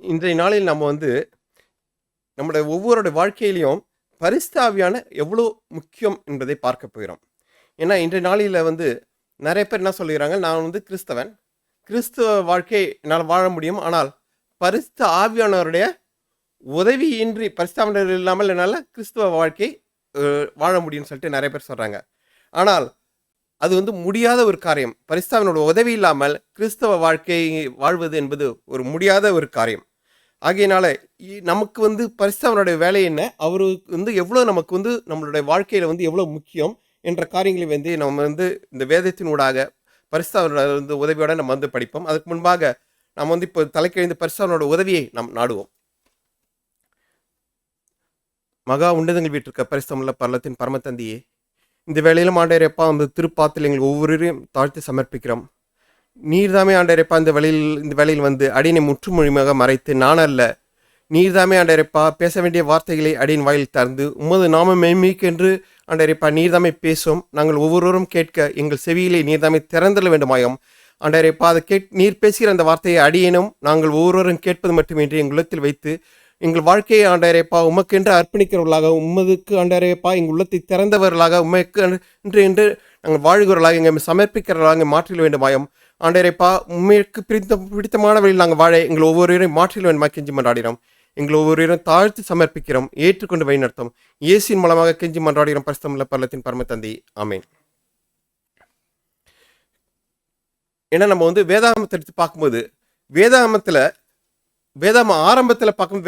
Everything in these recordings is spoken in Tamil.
இன்றைய நாளில் நம்ம நம்முடைய ஒவ்வொருடைய வாழ்க்கையிலும் பரிசுத்த ஆவியான எவ்வளோ முக்கியம் என்பதை பார்க்க போகிறோம். ஏன்னா இன்றைய நாளில் நிறைய பேர் என்ன சொல்லுகிறாங்க, நான் கிறிஸ்தவன், கிறிஸ்துவ வாழ்க்கை என்னால் வாழ முடியும், ஆனால் பரிசுத்த ஆவியானவருடைய உதவியின்றி பரிசுத்த ஆவியானவர் இல்லாமல் என்னால் கிறிஸ்துவ வாழ்க்கை வாழ முடியும்னு சொல்லிட்டு நிறைய பேர் சொல்கிறாங்க. ஆனால் அது முடியாத ஒரு காரியம். பரிசுத்த உதவி இல்லாமல் கிறிஸ்தவ வாழ்க்கை வாழ்வது என்பது ஒரு முடியாத ஒரு காரியம். ஆகையினால நமக்கு பரிசுத்தவனுடைய வேலை என்ன, அவரு எவ்வளோ நமக்கு நம்மளுடைய வாழ்க்கையில் எவ்வளோ முக்கியம் என்ற காரியங்களை நம்ம இந்த வேதத்தின் ஊடாக பரிசுத்தவனோட உதவியோட நம்ம படிப்போம். அதுக்கு முன்பாக நம்ம இப்போ தலைக்கழிந்து பரிசுத்தவனோட உதவியை நாம் நாடுவோம். மகா உன்னதங்கள் வீட்டிற்க பரிசுத்தமுள்ள பரலத்தின் பரமத்தந்தியே, இந்த வேளையிலும் ஆண்டவரேப்பா திருப்பாத்தில் எங்கள் ஒவ்வொருவரையும் தாழ்த்தி சமர்ப்பிக்கிறோம். நீர்தாமே ஆண்டவரேப்பா இந்த வேளையில் அடியனை முற்றுமொழியாக மறைத்து, நான் அல்ல, நீர்தாமே ஆண்டவரேப்பா பேச வேண்டிய வார்த்தைகளை அடியின் வாயில் தந்து உமது நாம மேன்மைக்கென்று ஆண்டவரேப்பா நீர்தாமே பேசும். நாங்கள் ஒவ்வொருவரும் கேட்க எங்கள் செவியிலே நீர்தாமே திறந்துள்ள வேண்டுமாயும். ஆண்டவரேப்பா அதை நீர் பேசுகிற அந்த வார்த்தையை அடியேனும் நாங்கள் ஒவ்வொருவரும் கேட்பது மட்டுமின்றி எங்கள் உள்ளத்தில் வைத்து எங்கள் வாழ்க்கையை ஆண்டவரேப்பா உமக்கென்று அர்ப்பணிக்கிறவர்களாக, உமதுக்கு ஆண்டவரேப்பா எங்கள் உள்ளத்தை திறந்தவர்களாக, உமக்கு என்று நாங்கள் வாழ்கிறவர்களாக எங்கள் சமர்ப்பிக்கிறவர்களாக மாற்றிட வேண்டுமாயும். ஆண்டவரேப்பா உண்மைக்கு பிடித்தமான வழியில் நாங்கள் வாழ எங்கள் ஒவ்வொருவரையும் மாற்றிட வேண்டுமா கெஞ்சி மன்றாடினோம். எங்கள் ஒவ்வொருவரையும் தாழ்த்து சமர்ப்பிக்கிறோம், ஏற்றுக்கொண்டு வழிநடத்தும். இயேசுவின் மூலமாக கெஞ்சி மன்றாடுகிறோம் பரிசுத்தமுள்ள பரலத்தின் பரம தந்தை, ஆமேன். ஏன்னா நம்ம வேதாகமத்தை எடுத்து பார்க்கும்போது, வேதாம ஆரம்பத்தில் பார்க்கும்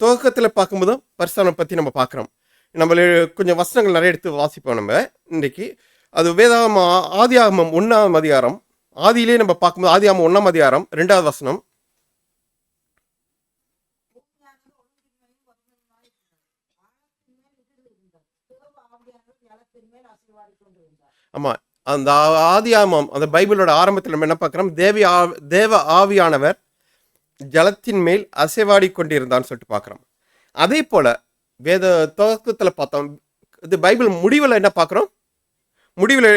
துவக்கத்தில் பார்க்கும்போதும் பரிசுத்தவனை பற்றி நம்ம பார்க்குறோம். நம்ம கொஞ்சம் வசனங்கள் நிறைய எடுத்து வாசிப்போம் நம்ம இன்றைக்கி. அது வேதாகம ஆதியாகமம் 1ஆம் அதிகாரம், ஆதியிலே நம்ம பார்க்கும்போது ஆதியாகமம் 1ஆம் அதிகாரம் 2வது வசனம். ஆமாம், அந்த ஆதியாகமம் அந்த பைபிளோட ஆரம்பத்தில் நம்ம என்ன பார்க்குறோம், தேவ ஆவியானவர் ஜலத்தின் மேல் அசைவாடி கொண்டிருந்தான்னு சொல்லிட்டு பார்க்குறோம். அதே போல் வேத துவக்கத்தில் பார்த்தோம். இது பைபிள் முடிவில் என்ன பார்க்குறோம், முடிவில்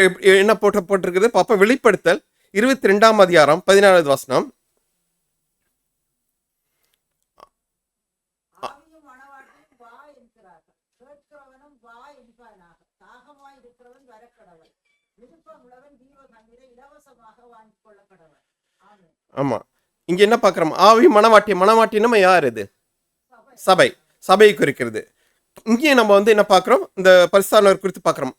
என்ன போட்டிருக்குது பார்ப்போம். வெளிப்படுத்தல் 22ஆம் அதிகாரம் 14வது வசனம். ஆமா, இங்க என்ன பார்க்கிறோம், ஆவி மணவாட்டி நம்ம யார், இது சபை குறிக்கிறது. இங்கேயும் நம்ம என்ன பார்க்குறோம், இந்த பரிசுத்தவான்கள் குறித்து பார்க்குறோம்.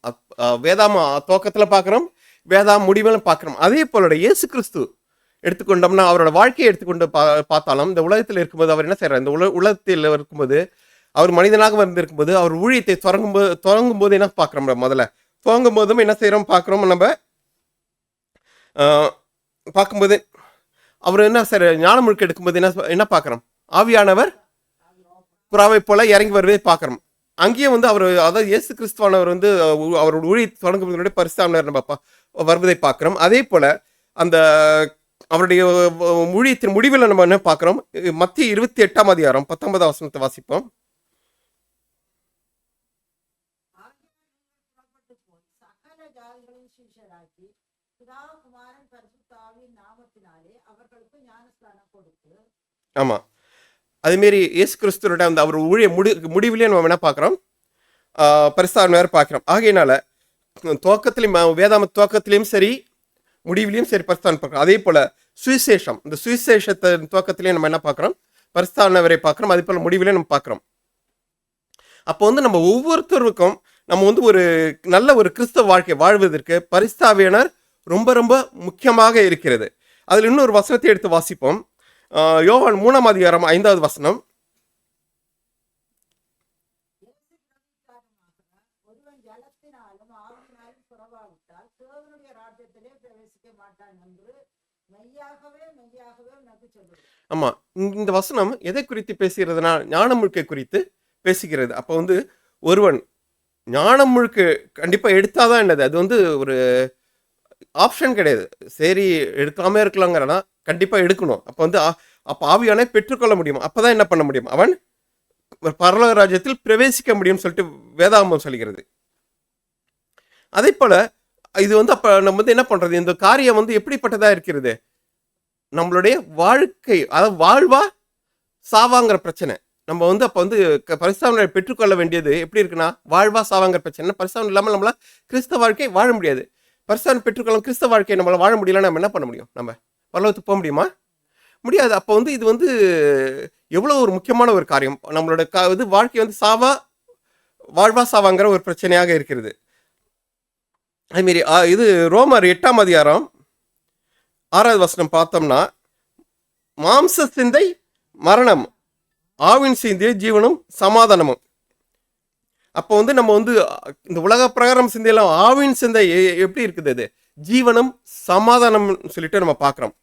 வேதாம துவக்கத்தில் பார்க்குறோம், வேதாம் முடிவில் பார்க்குறோம். அதே போல இயேசு கிறிஸ்து எடுத்துக்கொண்டோம்னா, அவரோட வாழ்க்கையை எடுத்துக்கொண்டு பார்த்தாலும் இந்த உலகத்தில் இருக்கும்போது அவர் என்ன செய்யறார், இந்த உலகத்தில் இருக்கும்போது அவர் மனிதனாக இருக்கும்போது அவர் ஊழியத்தை தொடங்கும் போது என்ன பார்க்குறோம், முதல்ல துவங்கும் போதும் என்ன செய்யறோம் பார்க்குறோம். நம்ம பார்க்கும்போது அவர் என்ன சார் ஞானம் முழுக்க எடுக்கும்போது என்ன பார்க்குறோம், ஆவியானவர் புறாவை போல இறங்கி வருவதை பார்க்குறோம். அங்கேயும் அவர், அதாவது இயேசு கிறிஸ்துவானவர் அவரோட ஊழியத்தை தொடங்குவதனுடைய பரிசுத்தவான்கள் நம்ம வருவதை பார்க்குறோம். அதே போல் அந்த அவருடைய ஊழியத்தின் முடிவில் நம்ம என்ன பார்க்குறோம், மத்திய 28ஆம் அதிகாரம் 19ஆம் வசனத்தை வாசிப்போம். ஆமா, அதுமாரி இயேசு கிறிஸ்துவோட அவர் ஊழிய முடிவிலே நம்ம என்ன பார்க்குறோம், பரிசுத்தவான்கள் பார்க்குறோம். ஆகையினால துவக்கத்திலையும் வேதாம துவக்கத்திலையும் சரி முடிவிலையும் சரி பரிசுத்தவான் பார்க்குறோம். அதே போல் சுவிசேஷம், இந்த சுவிசேஷத்தின் துவக்கத்திலையும் நம்ம என்ன பார்க்குறோம், பரிசுத்தவான்களை பார்க்குறோம். அதே போல் முடிவிலே நம்ம பார்க்குறோம். அப்போ நம்ம ஒவ்வொருத்தருக்கும் நம்ம ஒரு நல்ல ஒரு கிறிஸ்தவ வாழ்க்கை வாழ்வதற்கு பரிசுத்த ஆவியானவர் ரொம்ப ரொம்ப முக்கியமாக இருக்கிறது. அதில் இன்னொரு வசனத்தை எடுத்து வாசிப்போம். யோவான் 3ஆம் அதிகாரம் 5வது வசனம். ஆமா, இந்த வசனம் எதை குறித்து பேசுகிறதுனா ஞானம் முழுக்க குறித்து பேசுகிறது. அப்போ ஒருவன் ஞானம் முழுக்க கண்டிப்பா எடுத்தாதான் என்னது, அது ஒரு ஆப்ஷன் கிடையாது. சரி எடுக்காம இருக்கலாங்கிறனா கண்டிப்பா எடுக்கணும். அப்போ ஆவியானவரை பெற்றுக்கொள்ள முடியும். அப்பதான் என்ன பண்ண முடியும், அவன் பரலோக ராஜ்யத்தில் பிரவேசிக்க முடியும்னு சொல்லிட்டு வேதாகமம் சொல்கிறது. அதே போல இது அப்ப நம்ம என்ன பண்றது, இந்த காரியம் எப்படிப்பட்டதா இருக்கிறது, நம்மளுடைய வாழ்க்கை, அதாவது வாழ்வா சாவாங்கிற பிரச்சனை. நம்ம வந்து அப்போ வந்து பரிசுத்தாவியை பெற்றுக்கொள்ள வேண்டியது எப்படி இருக்குன்னா, வாழ்வா சாவாங்கிற பிரச்சனை. பரிசுத்தாவியம் இல்லாமல் நம்மளால் கிறிஸ்தவ வாழ்க்கை வாழ முடியாது. பரிசுத்தாவியம் பெற்றுக்கொள்ளும் கிறிஸ்தவ வாழ்க்கையை நம்மளால் வாழ முடியலன்னா நம்ம என்ன பண்ண முடியும்? நம்ம பரலோகத்துக்கு போக முடியுமா? முடியாது. அப்போ வந்து இது வந்து எவ்வளோ ஒரு முக்கியமான ஒரு காரியம். நம்மளோட இது வாழ்க்கை வந்து வாழ்வா சாவாங்கிற ஒரு பிரச்சனையாக இருக்கிறது. அதுமாரி இது ரோமர் 8ஆம் அதிகாரம் 6வது வசனம் பார்த்தோம்னா, மாம்ச சிந்தை மரணம், ஆவின் சிந்தை ஜீவனும் சமாதானமும். அப்போ வந்து நம்ம வந்து இந்த உலக பிரகாரம் சிந்தையெல்லாம் ஆவின் சிந்தை எப்படி இருக்குது? அது ஜீவனும் சமாதானம் சொல்லிட்டு நம்ம பார்க்குறோம்.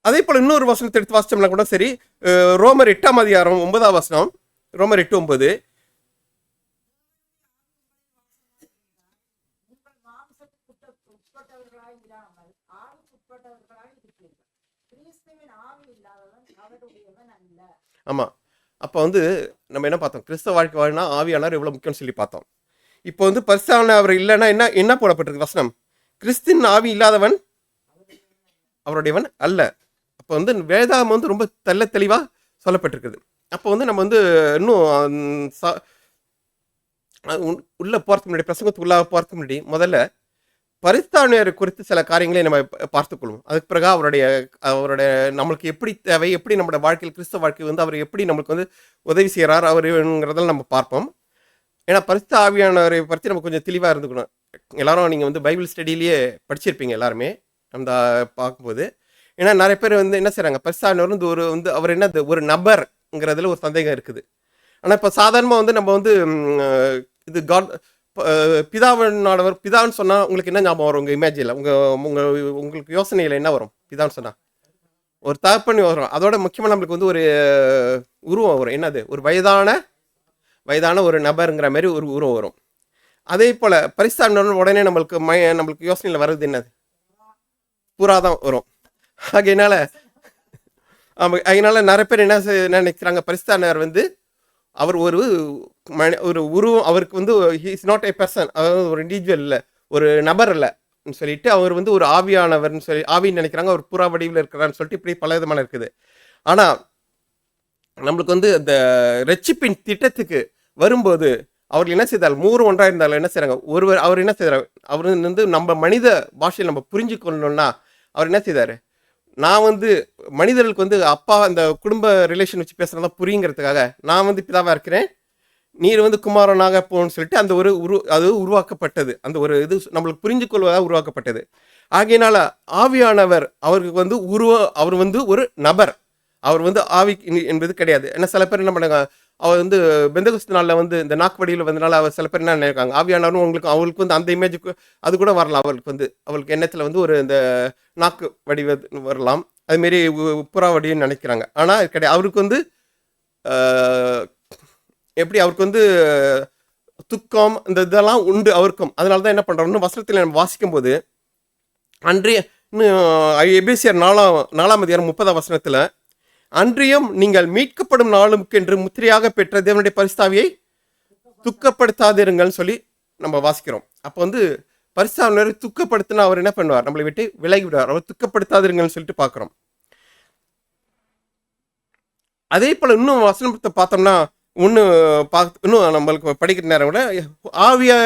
அதே போல் இன்னொரு வசனத்தை எடுத்து வாசிச்சோம்னா கூட சரி, ரோமர் 8ஆம் அதிகாரம் 9ஆம் வசனம், ரோமர் 8:9. ஆமாம். அப்போ வந்து நம்ம என்ன பார்த்தோம்? கிறிஸ்தவ வாழ்க்கை வாழ்னா ஆவியானவர் எவ்வளோ முக்கியம்னு சொல்லி பார்த்தோம். இப்போ வந்து பரிசுத்தாவியானவர் அவர் இல்லைன்னா என்ன போடப்பட்டிருக்கு வசனம்? கிறிஸ்தின் ஆவி இல்லாதவன் அவருடையவன் அல்ல. அப்போ வந்து வேதாகம் வந்து ரொம்ப தெளிவாக சொல்லப்பட்டிருக்குது. அப்போ வந்து நம்ம வந்து இன்னும் உள்ள போகிறதுக்கு முன்னாடி, பிரசங்கத்துக்கு உள்ளாக போகிறதுக்கு முன்னாடி முதல்ல பரிசுத்தாவியானவர் குறித்து சில காரியங்களை நம்ம பார்த்துக்கொள்வோம். அதுக்கு பிறகு அவருடைய நம்மளுக்கு எப்படி தேவை, எப்படி நம்மளோட வாழ்க்கையில் கிறிஸ்தவ வாழ்க்கை வந்து அவர் எப்படி நம்மளுக்கு வந்து உதவி செய்கிறார் அவருங்கிறதெல்லாம் நம்ம பார்ப்போம். ஏன்னா பரிசுத்த ஆவியானவரை பற்றி நம்ம கொஞ்சம் தெளிவாக இருந்துக்கணும். எல்லாரும் நீங்கள் வந்து பைபிள் ஸ்டடியிலேயே படிச்சிருப்பீங்க எல்லாருமே அந்த பார்க்கும்போது. ஏன்னா நிறைய பேர் வந்து என்ன செய்கிறாங்க, பரிசுத்த ஆவியானவர் வந்து அவர் என்ன ஒரு நபர்ங்கிறதுல ஒரு சந்தேகம் இருக்குது. ஆனால் இப்போ சாதாரணமாக வந்து நம்ம வந்து இது பிதாவினானவர், பிதான்னு சொன்னால் உங்களுக்கு என்ன ஞாபகம் வரும்? உங்கள் இமேஜில் உங்களுக்கு யோசனையில் என்ன வரும்? பிதான்னு சொன்னால் ஒரு தகப்பன் வரும். அதோட முக்கியமாக நம்மளுக்கு வந்து ஒரு உருவம் வரும். என்னது? ஒரு வயதான ஒரு நபருங்கிற மாதிரி ஒரு உருவம் வரும். அதே போல் பரிசுத்த உடனே நம்மளுக்கு யோசனையில் வர்றது என்னது? புறா தான் வரும். அதனால நிறைய பேர் என்ன நினைக்கிறாங்க, பரிசுத்த வந்து அவர் ஒரு உருவம், அவருக்கு வந்து he is not a person, அதாவது ஒரு இண்டிவிஜுவல் இல்லை, ஒரு நபர் இல்லைன்னு சொல்லிட்டு அவர் வந்து ஒரு ஆவியானவர்னு சொல்லி ஆவின்னு நினைக்கிறாங்க. அவர் புறா வடிவில் இருக்கிறான்னு சொல்லிட்டு இப்படி பல விதமான இருக்குது. ஆனால் நம்மளுக்கு வந்து இந்த ரட்சிப்பின் திட்டத்துக்கு வரும்போது அவர்கள் என்ன செய்தால், மூவர் ஒன்றாக இருந்தாலும் என்ன செய்கிறாங்க, அவர் என்ன செய்கிறார், அவர் வந்து நம்ம மனித பாஷையில் நம்ம புரிஞ்சு கொள்ளணும்னா அவர் என்ன செய்தார், நான் வந்து மனிதர்களுக்கு வந்து அப்பா அந்த குடும்ப ரிலேஷன் வச்சு பேசுகிறதா புரியுங்கிறதுக்காக நான் வந்து பிதாவாக இருக்கிறேன், நீர் வந்து குமாரனாக போகணும்னு சொல்லிட்டு அந்த ஒரு அது உருவாக்கப்பட்டது. அந்த ஒரு இது நம்மளுக்கு புரிஞ்சு கொள்வதாக உருவாக்கப்பட்டது. ஆகையினால ஆவியானவர் அவருக்கு வந்து அவர் வந்து ஒரு நபர், அவர் வந்து ஆவி என்பது கிடையாது. ஏன்னா சில பேர் என்ன பண்ணாங்க, அவர் வந்து பெந்தகுஸ்து நாளில் வந்து இந்த நாக்கு வடிவில் வந்தனால அவர் சில பேர் என்ன நினைக்காங்க, ஆவியானவரும் அவங்களுக்கு வந்து அந்த இமேஜுக்கு அது கூட வரலாம். அவளுக்கு எண்ணத்தில் வந்து ஒரு இந்த நாக்கு வடிவ வரலாம், அதுமாரி புறா வடிவன்னு நினைக்கிறாங்க. ஆனால் கிடையாது. அவருக்கு வந்து எப்படி அவருக்கு வந்து துக்கம் இந்த இதெல்லாம் உண்டு அவருக்கும். அதனால தான் என்ன பண்ணுறோம்னு வசனத்தில் நம்ம வாசிக்கும் போது அன்றைய எபேசியர் 4ஆம் அதிகாரம் 30ஆம் வசனத்தில், அன்றியும் நீங்கள் மீட்கப்படும் நாளுக்கு என்று முத்திரையாக பெற்ற தேவனுடைய பரிசுத்தாவியை துக்கப்படுத்தாதிருங்கள்னு சொல்லி நம்ம வாசிக்கிறோம். அப்போ வந்து பரிசுத்தாவியை துக்கப்படுத்தினா அவர் என்ன பண்ணுவார், நம்மளை விட்டு விலகி விடுவார். அவர் துக்கப்படுத்தாதிருங்கள்னு சொல்லிட்டு பார்க்குறோம். அதே போல் இன்னும் வசனத்தை பார்த்தோம்னா இன்னும் நம்மளுக்கு படிக்கிற நேரம் கூட ஆவியை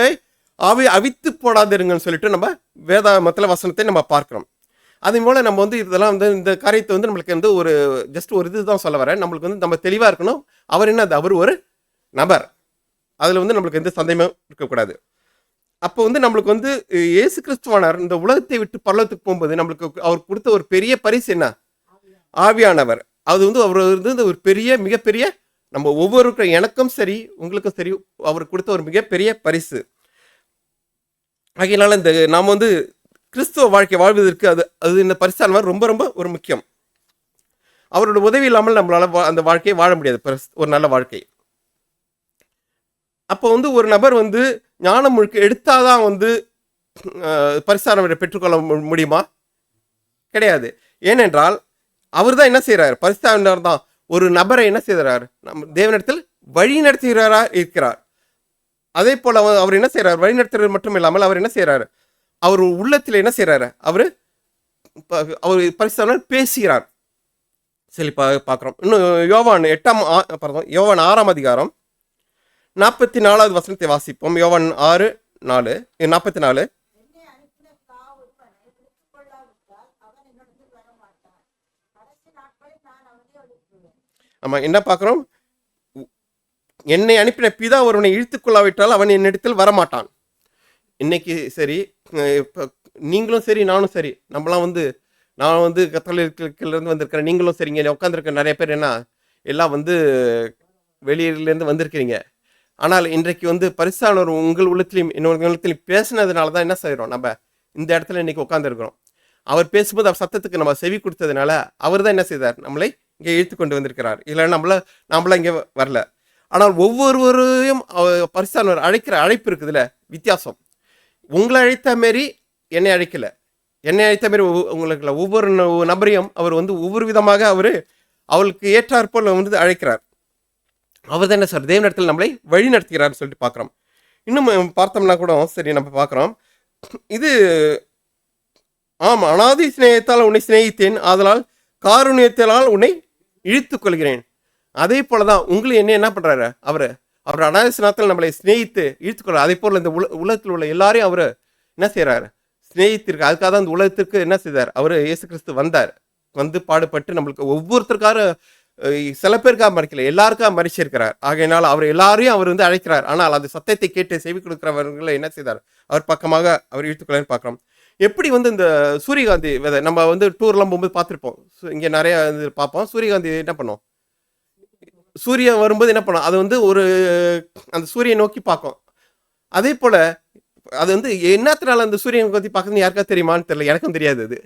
அவித்து போடாதிருங்கன்னு சொல்லிட்டு நம்ம வேதாகமத்தில் வசனத்தை நம்ம பார்க்குறோம். அதே போல் நம்ம வந்து இதெல்லாம் வந்து இந்த காரியத்தை வந்து நம்மளுக்கு வந்து ஒரு ஜஸ்ட் ஒரு இது தான் சொல்ல வரேன். நம்மளுக்கு வந்து நம்ம தெளிவாக இருக்கணும். அவர் என்னது, அவர் ஒரு நபர், அதில் வந்து நம்மளுக்கு எந்த சந்தேகமும் இருக்கக்கூடாது. அப்போ வந்து நம்மளுக்கு வந்து இயேசு கிறிஸ்துவானார் இந்த உலகத்தை விட்டு பரலோகத்துக்கு போகும்போது நம்மளுக்கு அவர் கொடுத்த ஒரு பெரிய பரிசு என்ன, ஆவியானவர். அது வந்து அவர் வந்து ஒரு மிகப்பெரிய நம்ம ஒவ்வொருக்கும், எனக்கும் சரி உங்களுக்கும் சரி, அவர் கொடுத்த ஒரு மிகப்பெரிய பரிசு. ஆகையினால இந்த நாம் வந்து கிறிஸ்துவ வாழ்க்கை வாழ்வதற்கு அது இந்த பரிசானவர் ரொம்ப ரொம்ப ஒரு முக்கியம். அவரோட உதவி இல்லாமல் நம்மளால அந்த வாழ்க்கையை வாழ முடியாது, ஒரு நல்ல வாழ்க்கை. அப்போ வந்து ஒரு நபர் வந்து ஞானம் முழுக்க எடுத்தாதான் வந்து பரிசானவரை பெற்றுக்கொள்ள முடியுமா? கிடையாது. ஏனென்றால் அவர் தான் என்ன செய்கிறார், பரிசானவர் தான் ஒரு நபரை என்ன செய்கிறார், நம்ம தேவனிடத்தில் வழி நடத்துகிறாரா இருக்கிறார். அதே போல் அவர் என்ன செய்கிறார், வழி நடத்துறது மட்டும் இல்லாமல் அவர் என்ன செய்கிறார், அவர் உள்ளத்தில் என்ன செய்கிறாரு, அவர் பரிசுத்தவான்கள் பேசுகிறார். சரி பார்க்குறோம். இன்னும் யோவான் யோவான் 6ஆம் அதிகாரம் 44வது வசனத்தை வாசிப்போம். யோவான் 6:4 44. என்னை அனுப்பின பிதா ஒருவனை விடுத்துக் கொள்ளாவிட்டால் அவன் என்னிடத்தில் வரமாட்டான். கடைசி நாட்களில் நான் அவனை எழுப்புவேன். ஆமாம், என்ன பார்க்குறோம்? என்னை அனுப்பின பிதா ஒருவனை இழுத்துக் கொள்ளாவிட்டால் அவன் என்னிடத்தில் வரமாட்டான். இன்னைக்கு சரி, இப்போ நீங்களும் சரி நானும் சரி, நம்மளாம் வந்து நான் வந்து கத்தோலிக்கிலேருந்து வந்திருக்கிறேன், நீங்களும் சரிங்க, இங்கே உட்காந்துருக்க நிறைய பேர் என்ன எல்லாம் வந்து வெளியிலேருந்து வந்திருக்கிறீங்க. ஆனால் இன்றைக்கு வந்து பரிசானவர் உங்கள் உள்ளத்திலையும் இன்னொரு உள்ளத்திலையும் பேசினதுனால தான் என்ன செய்கிறோம், நம்ம இந்த இடத்துல இன்னைக்கு உட்காந்துருக்கிறோம். அவர் பேசும்போது அவர் சத்தத்துக்கு நம்ம செவி கொடுத்ததுனால அவர் தான் என்ன செய்தார், நம்மளை இங்கே இழுத்து கொண்டு வந்திருக்கிறார். இல்லை நம்மள இங்கே வரல. ஆனால் ஒவ்வொருவரையும் பரிசானவர் அழைக்கிற அழைப்பு இருக்குதுல்ல, வித்தியாசம். உங்களை அழைத்த மாரி என்னை அழைக்கல, என்னை அழைத்த மாரி உங்களுக்கு ஒவ்வொரு நபரையும் அவர் வந்து ஒவ்வொரு விதமாக அவளுக்கு ஏற்றாற்போல் வந்து அழைக்கிறார். அவர் தான் என்ன சார் தேவ இடத்துல நம்மளை வழி நடத்துகிறார்னு சொல்லிட்டு பார்க்குறோம். இன்னும் பார்த்தோம்னா கூட சரி நம்ம பார்க்குறோம், இது அனாதி சிநேகத்தால் உன்னை சிநேகித்தேன், ஆதலால் காருண்யத்தால் உன்னை இழுத்து கொள்கிறேன். அதே போல தான் உங்களை என்ன பண்ணுறாரு, அவர் அனாதி சிநேகத்தால் நம்மளை சிநேகித்து இழுத்துக்கொள்ள. அதே போல் இந்த உலகத்தில் உள்ள எல்லாரையும் அவர் என்ன செய்கிறாரு, சிநேகித்திருக்கு. அதுக்காக தான் இந்த உலகத்திற்கு என்ன செய்தார், அவர் இயேசு கிறிஸ்து வந்தார், வந்து பாடுபட்டு நம்மளுக்கு ஒவ்வொருத்தருக்கார சில பேருக்காக மறிக்கல, எல்லாருக்காக மறிச்சிருக்கிறார். ஆகையினால் அவர் எல்லாரையும் அவர் வந்து அழைக்கிறார். ஆனால் அந்த சத்தத்தை கேட்டு செவி கொடுக்கிறவர்களை என்ன செய்தார், அவர் பக்கமாக அவர் இழுத்துக்கொள்ளன்னு பார்க்குறோம். எப்படி வந்து இந்த சூரியகாந்தி விதை நம்ம வந்து டூர்லாம் போகும்போது பார்த்துருப்போம், இங்கே நிறைய இது பார்ப்போம். சூரியகாந்தி என்ன பண்ணோம், சூரியன் வரும்போது என்ன பண்ணோம், அது வந்து அந்த சூரியனை நோக்கி பார்க்கும். அதே போல் அது வந்து என்னத்தினால அந்த சூரியனை பற்றி பார்க்குறது யாருக்கா தெரியுமான்னு தெரியல, எனக்கும் தெரியாது அது.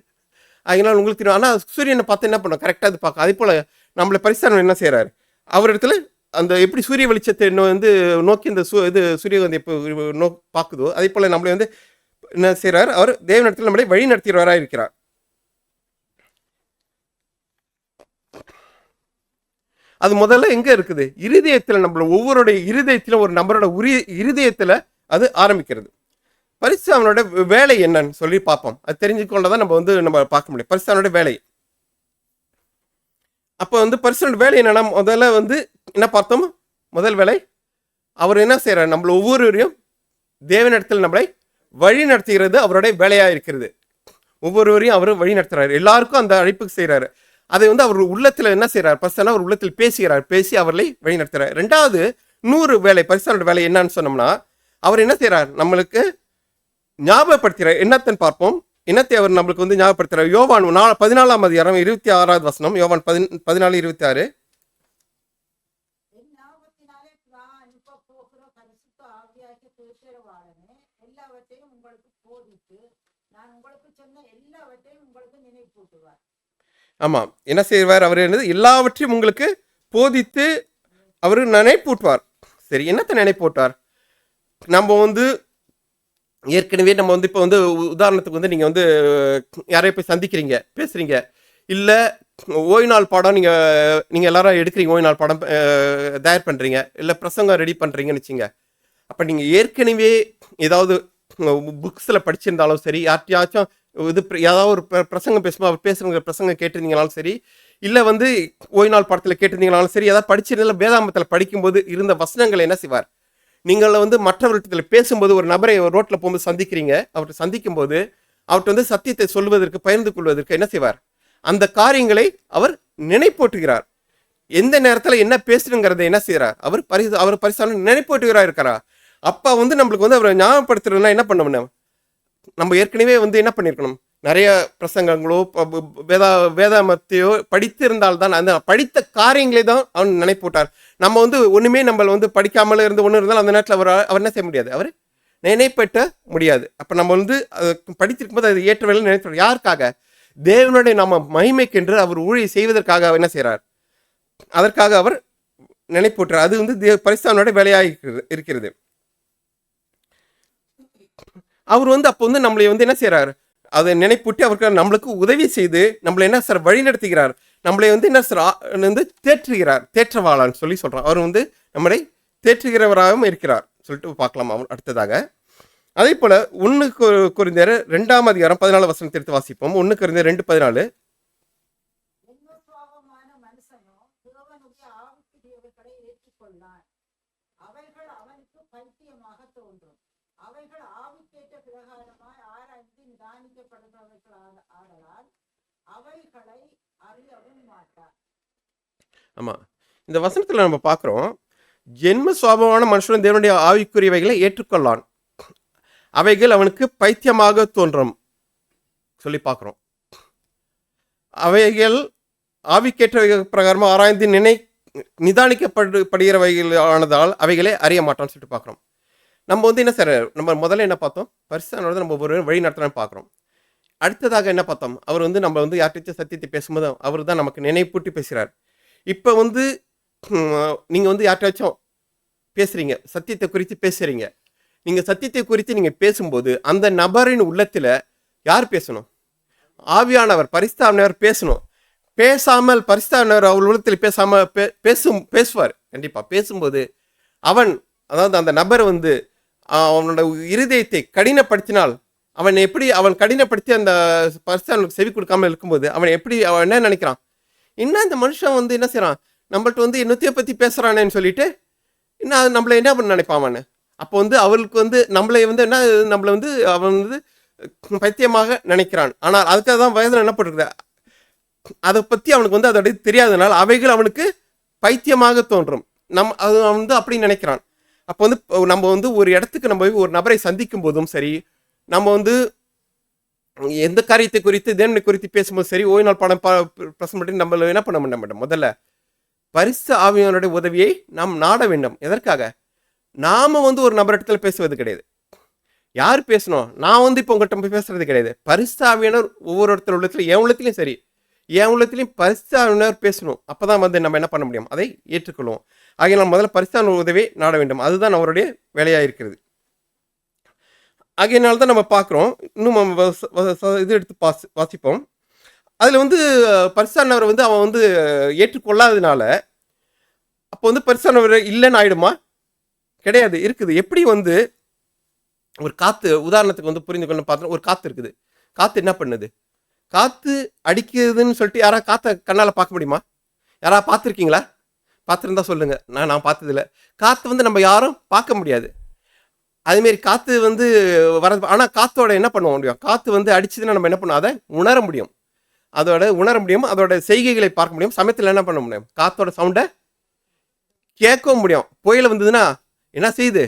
அதனால உங்களுக்கு தெரியும். ஆனால் சூரியனை பார்த்து என்ன பண்ணோம், கரெக்டாக அது பார்க்கும். அதே போல் நம்மளை பரிசாரம் என்ன செய்கிறாரு, அவர் இடத்துல அந்த எப்படி சூரிய வெளிச்சத்தை வந்து நோக்கி இந்த சூரியகாந்தி எப்போ பார்க்குதோ அதே போல் நம்மளை வந்து என்ன செய்கிறார், அவர் தேவனிடத்தில் நம்மளை வழி நடத்துகிறவராக இருக்கிறார். அது முதல்ல எங்கே இருக்குது, இருதயத்தில். நம்மள ஒவ்வொருடைய இருதயத்திலும் ஒரு நபரோட இருதயத்தில் அது ஆரம்பிக்கிறது. பரிசுத்தவானோட வேலை என்னன்னு சொல்லி பார்ப்போம். அது தெரிஞ்சுக்கொண்டதான் நம்ம பார்க்க முடியும் பரிசுத்தவானோட வேலை. அப்போ வந்து பரிசுத்தவானோட வேலை என்னன்னா, முதல்ல வந்து என்ன பார்த்தோம், முதல் வேலை அவர் என்ன செய்கிறார், நம்மள ஒவ்வொருவரையும் தேவனிடத்தில் நம்மளை வழி நடத்துகிறது அவருடைய வேலையாக இருக்கிறது. ஒவ்வொருவரையும் அவர் வழி நடத்துகிறார், எல்லாருக்கும் அந்த அழைப்புக்கு செய்கிறாரு. அதை வந்து அவர் உள்ளத்தில் என்ன செய்கிறார், பரிசுத்தவான் அவர் உள்ளத்தில் பேசுகிறார், பேசி அவர்களை வழி நடத்துகிறார். ரெண்டாவது 100 வேலை, பரிசுத்தவானோட வேலை என்னன்னு சொன்னோம்னா, அவர் என்ன செய்கிறார், நம்மளுக்கு ஞாபகப்படுத்துகிறார். என்னத்தன்னு பார்ப்போம், என்னத்தை அவர் நம்மளுக்கு வந்து ஞாபகப்படுத்துகிறார். யோவான் 14ஆம் அதிகாரம் 26வது வசனம், யோவான் 14:26. எல்லாவற்றையும் உங்களுக்கு போதித்து நான் உங்களுக்கு சொன்ன எல்லாவற்றையும் உங்களுக்கு நினைப்பூட்டுவார். ஆமாம், என்ன செய்வார் அவர், என்னது எல்லாவற்றையும் உங்களுக்கு போதித்து அவர் நினைப்பூட்டுவார். சரி, என்னத்தை நினைப்பூட்டார், நம்ம வந்து ஏற்கனவே நம்ம வந்து இப்போ வந்து உதாரணத்துக்கு வந்து நீங்கள் வந்து யாரையும் போய் சந்திக்கிறீங்க, பேசுகிறீங்க, இல்லை ஓய்வு நாள் பாடம் நீங்கள் எல்லாரும் எடுக்கிறீங்க, ஓய்வு நாள் பாடம் தயார் பண்ணுறீங்க, இல்லை பிரசங்கம் ரெடி பண்ணுறீங்கன்னு வச்சுங்க. அப்போ நீங்கள் ஏற்கனவே ஏதாவது புக்ஸில் படிச்சிருந்தாலும் சரி, யார்ட்டையாச்சும் ஏதாவது ஒரு பிரசங்கம் பேசும்போது அவர் பேசுகிற பிரசங்கம் கேட்டிருந்தீங்கனாலும் சரி, இல்லை வந்து ஓய்வு நாள் பாடத்தில் கேட்டிருந்தீங்கனாலும் சரி, ஏதாவது படிச்சிருந்தாலும் வேதாமத்தில் படிக்கும்போது இருந்த வசனங்களை என்ன செய்வார், நீங்கள் வந்து மற்றவர்கிட்ட பேசும்போது ஒரு நபரை ரோட்டில் போகும்போது சந்திக்கிறீங்க, அவர்கிட்ட சந்திக்கும் போது அவர்கிட்ட வந்து சத்தியத்தை சொல்வதற்கு பகிர்ந்து கொள்வதற்கு என்ன செய்வார், அந்த காரியங்களை அவர் நினைப்போட்டுகிறார். எந்த நேரத்தில் என்ன பேசணுங்கிறத என்ன செய்கிறார், அவர் பரிசான நினைப்போட்டுகிறார் இருக்கிறார். அப்போ வந்து நம்மளுக்கு வந்து அவரை ஞாபகப்படுத்துறதுனா என்ன பண்ணணும், நம்ம ஏற்கனவே வந்து என்ன பண்ணியிருக்கணும், நிறைய பிரசங்கங்களோ வேதாமத்தையோ படித்து இருந்தால்தான் அந்த படித்த காரியங்களே தான் அவன் நினைப்போட்டார். நம்ம வந்து ஒன்றுமே நம்மளை வந்து படிக்காமல் இருந்து ஒன்று இருந்தாலும் அந்த நேரத்தில் அவர் என்ன செய்ய முடியாது, அவர் நினைப்பட்ட முடியாது. அப்போ நம்ம வந்து படித்திருக்கும் போது அது ஏற்ற வேலை நினைப்பார். யாருக்காக, தேவனுடைய நம்ம மகிமைக்கென்று அவர் ஊழியை செய்வதற்காக அவர் என்ன செய்கிறார், அதற்காக அவர் நினைப்போட்டார். அது வந்து பரிசுத்தவானுடைய வேலையாக இருக்கிறது. அவர் வந்து அப்போ வந்து நம்மளை வந்து என்ன செய்கிறார், அதை நினைப்பூட்டி அவருக்கு நம்மளுக்கு உதவி செய்து நம்மளை என்ன சார் வழி நடத்துகிறார், நம்மளை வந்து என்ன சார் வந்து தேற்றுகிறார், தேற்றவாளான்னு சொல்லி சொல்கிறார். அவர் வந்து நம்மளை தேற்றுகிறவராகவும் இருக்கிறார் சொல்லிட்டு பார்க்கலாம். அவர் அடுத்ததாக அதே போல் 1 கொரிந்தியர் 2ஆம் அதிகாரம் 14 வசனத்தை எடுத்து வாசிப்போம். 1 கொரிந்தியர் 2:14. சுவாபமான தோன்றும். அவைகள் ஆவிக்கேற்ற பிரகாரமாய் ஆராய்ந்து நிதானிக்கப்படுபவைகள் ஆதலால் அவைகளை அறியவும் மாட்டார். ஆமா, இந்த வசனத்துல நம்ம பார்க்கிறோம், ஜென்ம சுவாபமான மனுஷன் தேவனுடைய ஆவிக்குரியவைகளை ஏற்றுக்கொள்ளான், அவைகள் அவனுக்கு பைத்தியமாக தோன்றும் சொல்லி பார்க்கிறோம். அவைகள் ஆவிக்கேற்ற பிரகாரமாக ஆராய்ந்து நிதானிக்கப்படுகிறவைகள் ஆனதால் அவைகளை அறிய மாட்டான்னு சொல்லிட்டு பார்க்குறோம். நம்ம வந்து என்ன சார், நம்ம முதல்ல என்ன பார்த்தோம், பரிசுத்தவானவர் நம்ம ஒரு வழி நடத்துறான்னு பார்க்குறோம். அடுத்ததாக என்ன பார்த்தோம், அவர் வந்து நம்ம வந்து யார்கிட்ட சத்தியத்தை பேசும்போது அவர் தான் நமக்கு நினைப்பூட்டி பேசுகிறார். இப்போ வந்து நீங்கள் வந்து யார்கிட்டாச்சும் பேசுகிறீங்க, சத்தியத்தை குறித்து பேசுகிறீங்க. நீங்கள் சத்தியத்தை குறித்து நீங்கள் பேசும்போது அந்த நபரின் உள்ளத்தில் யார் பேசணும்? ஆவியானவர், பரிசுத்தவானவர் பேசணும். பேசாமல் பரிசுத்தவானவர் அவர் உள்ளத்தில் பேசாமல் பேசுவார். கண்டிப்பாக பேசும்போது அதாவது அந்த நபர் வந்து அவனோட இருதயத்தை கடினப்படுத்தினால், அவன் கடினப்படுத்தி அந்த பரிசுத்தவானவருக்கு செவி கொடுக்காமல் இருக்கும்போது அவன் என்ன நினைக்கிறான், என்ன இந்த மனுஷன் வந்து என்ன செய்கிறான், நம்மள்ட்ட வந்து என்னத்தையோ பற்றி பேசுகிறானேன்னு சொல்லிட்டு இன்னும் நம்மளை என்ன பண்ண நினைப்பான் அவன். அப்போ வந்து அவளுக்கு வந்து நம்மளை வந்து அவன் வந்து பைத்தியமாக நினைக்கிறான். ஆனால் அதுக்காக தான் வயதில் என்ன போட்டிருக்குது, அதை பற்றி அவனுக்கு வந்து அதோட தெரியாதனால அவைகள் அவனுக்கு பைத்தியமாக தோன்றும். அது அவன் வந்து அப்படி நினைக்கிறான். அப்போ வந்து நம்ம வந்து ஒரு இடத்துக்கு நம்ம ஒரு நபரை சந்திக்கும் போதும் சரி, நம்ம வந்து எந்த காரியத்தை குறித்து தேவனை குறித்து பேசும்போது சரி, ஓய்வு நாள் பாடம் பிரசங்கம் பண்ணி நம்ம என்ன பண்ண மாட்டோம், முதல்ல பரிசுத்த ஆவியானவருடைய உதவியை நாம் நாட வேண்டும். எதற்காக? நாம வந்து ஒரு நபரிடத்துல பேசுவது கிடையாது. யார் பேசணும்? நான் வந்து இப்போ உங்கள்கிட்ட பேசுறது கிடையாது. பரிசுத்த ஆவியானவர் ஒவ்வொரு இடத்துல உள்ளத்துல, என் உள்ளத்திலையும் சரி, என் உள்ளத்திலையும் பரிசுத்த ஆவியானவர் பேசணும். அப்போதான் வந்து நம்ம என்ன பண்ண முடியும், அதை ஏற்றுக்கொள்வோம். ஆகிய நாம் முதல்ல பரிசுத்த ஆவியானவர் உதவியை நாட வேண்டும். அதுதான் அவருடைய வேலையாக இருக்கிறது. ஆகையினால தான் நம்ம பார்க்குறோம். இன்னும் இது எடுத்து வாசிப்போம். அதில் வந்து பரிசுத்தவானவர் வந்து அவன் வந்து ஏற்றுக்கொள்ளாததுனால அப்போ வந்து பரிசுத்தவானவர் இல்லைன்னு ஆயிடுமா? கிடையாது, இருக்குது. எப்படி வந்து ஒரு காற்று, உதாரணத்துக்கு வந்து புரிந்து கொள்ள பார்த்தோம், ஒரு காற்று இருக்குது. காற்று என்ன பண்ணுது? காற்று அடிக்குதுன்னு சொல்லிட்டு யாராவது காற்றை கண்ணால் பார்க்க முடியுமா? யாராவது பார்த்துருக்கீங்களா? பார்த்துருந்தா சொல்லுங்க. நான் பார்த்ததில்ல. காற்று வந்து நம்ம யாரும் பார்க்க முடியாது. அதுமாரி காற்று வந்து வரது. ஆனால் காற்றோட என்ன பண்ண முடியும், காற்று வந்து அடிச்சதுன்னா நம்ம என்ன பண்ணுவோம், அதை உணர முடியும். அதோட செய்கைகளை பார்க்க முடியும். சமயத்தில் என்ன பண்ண முடியும், காற்றோட சவுண்டை கேட்கவும் முடியும். புயல் வந்ததுன்னா என்ன செய்யுது,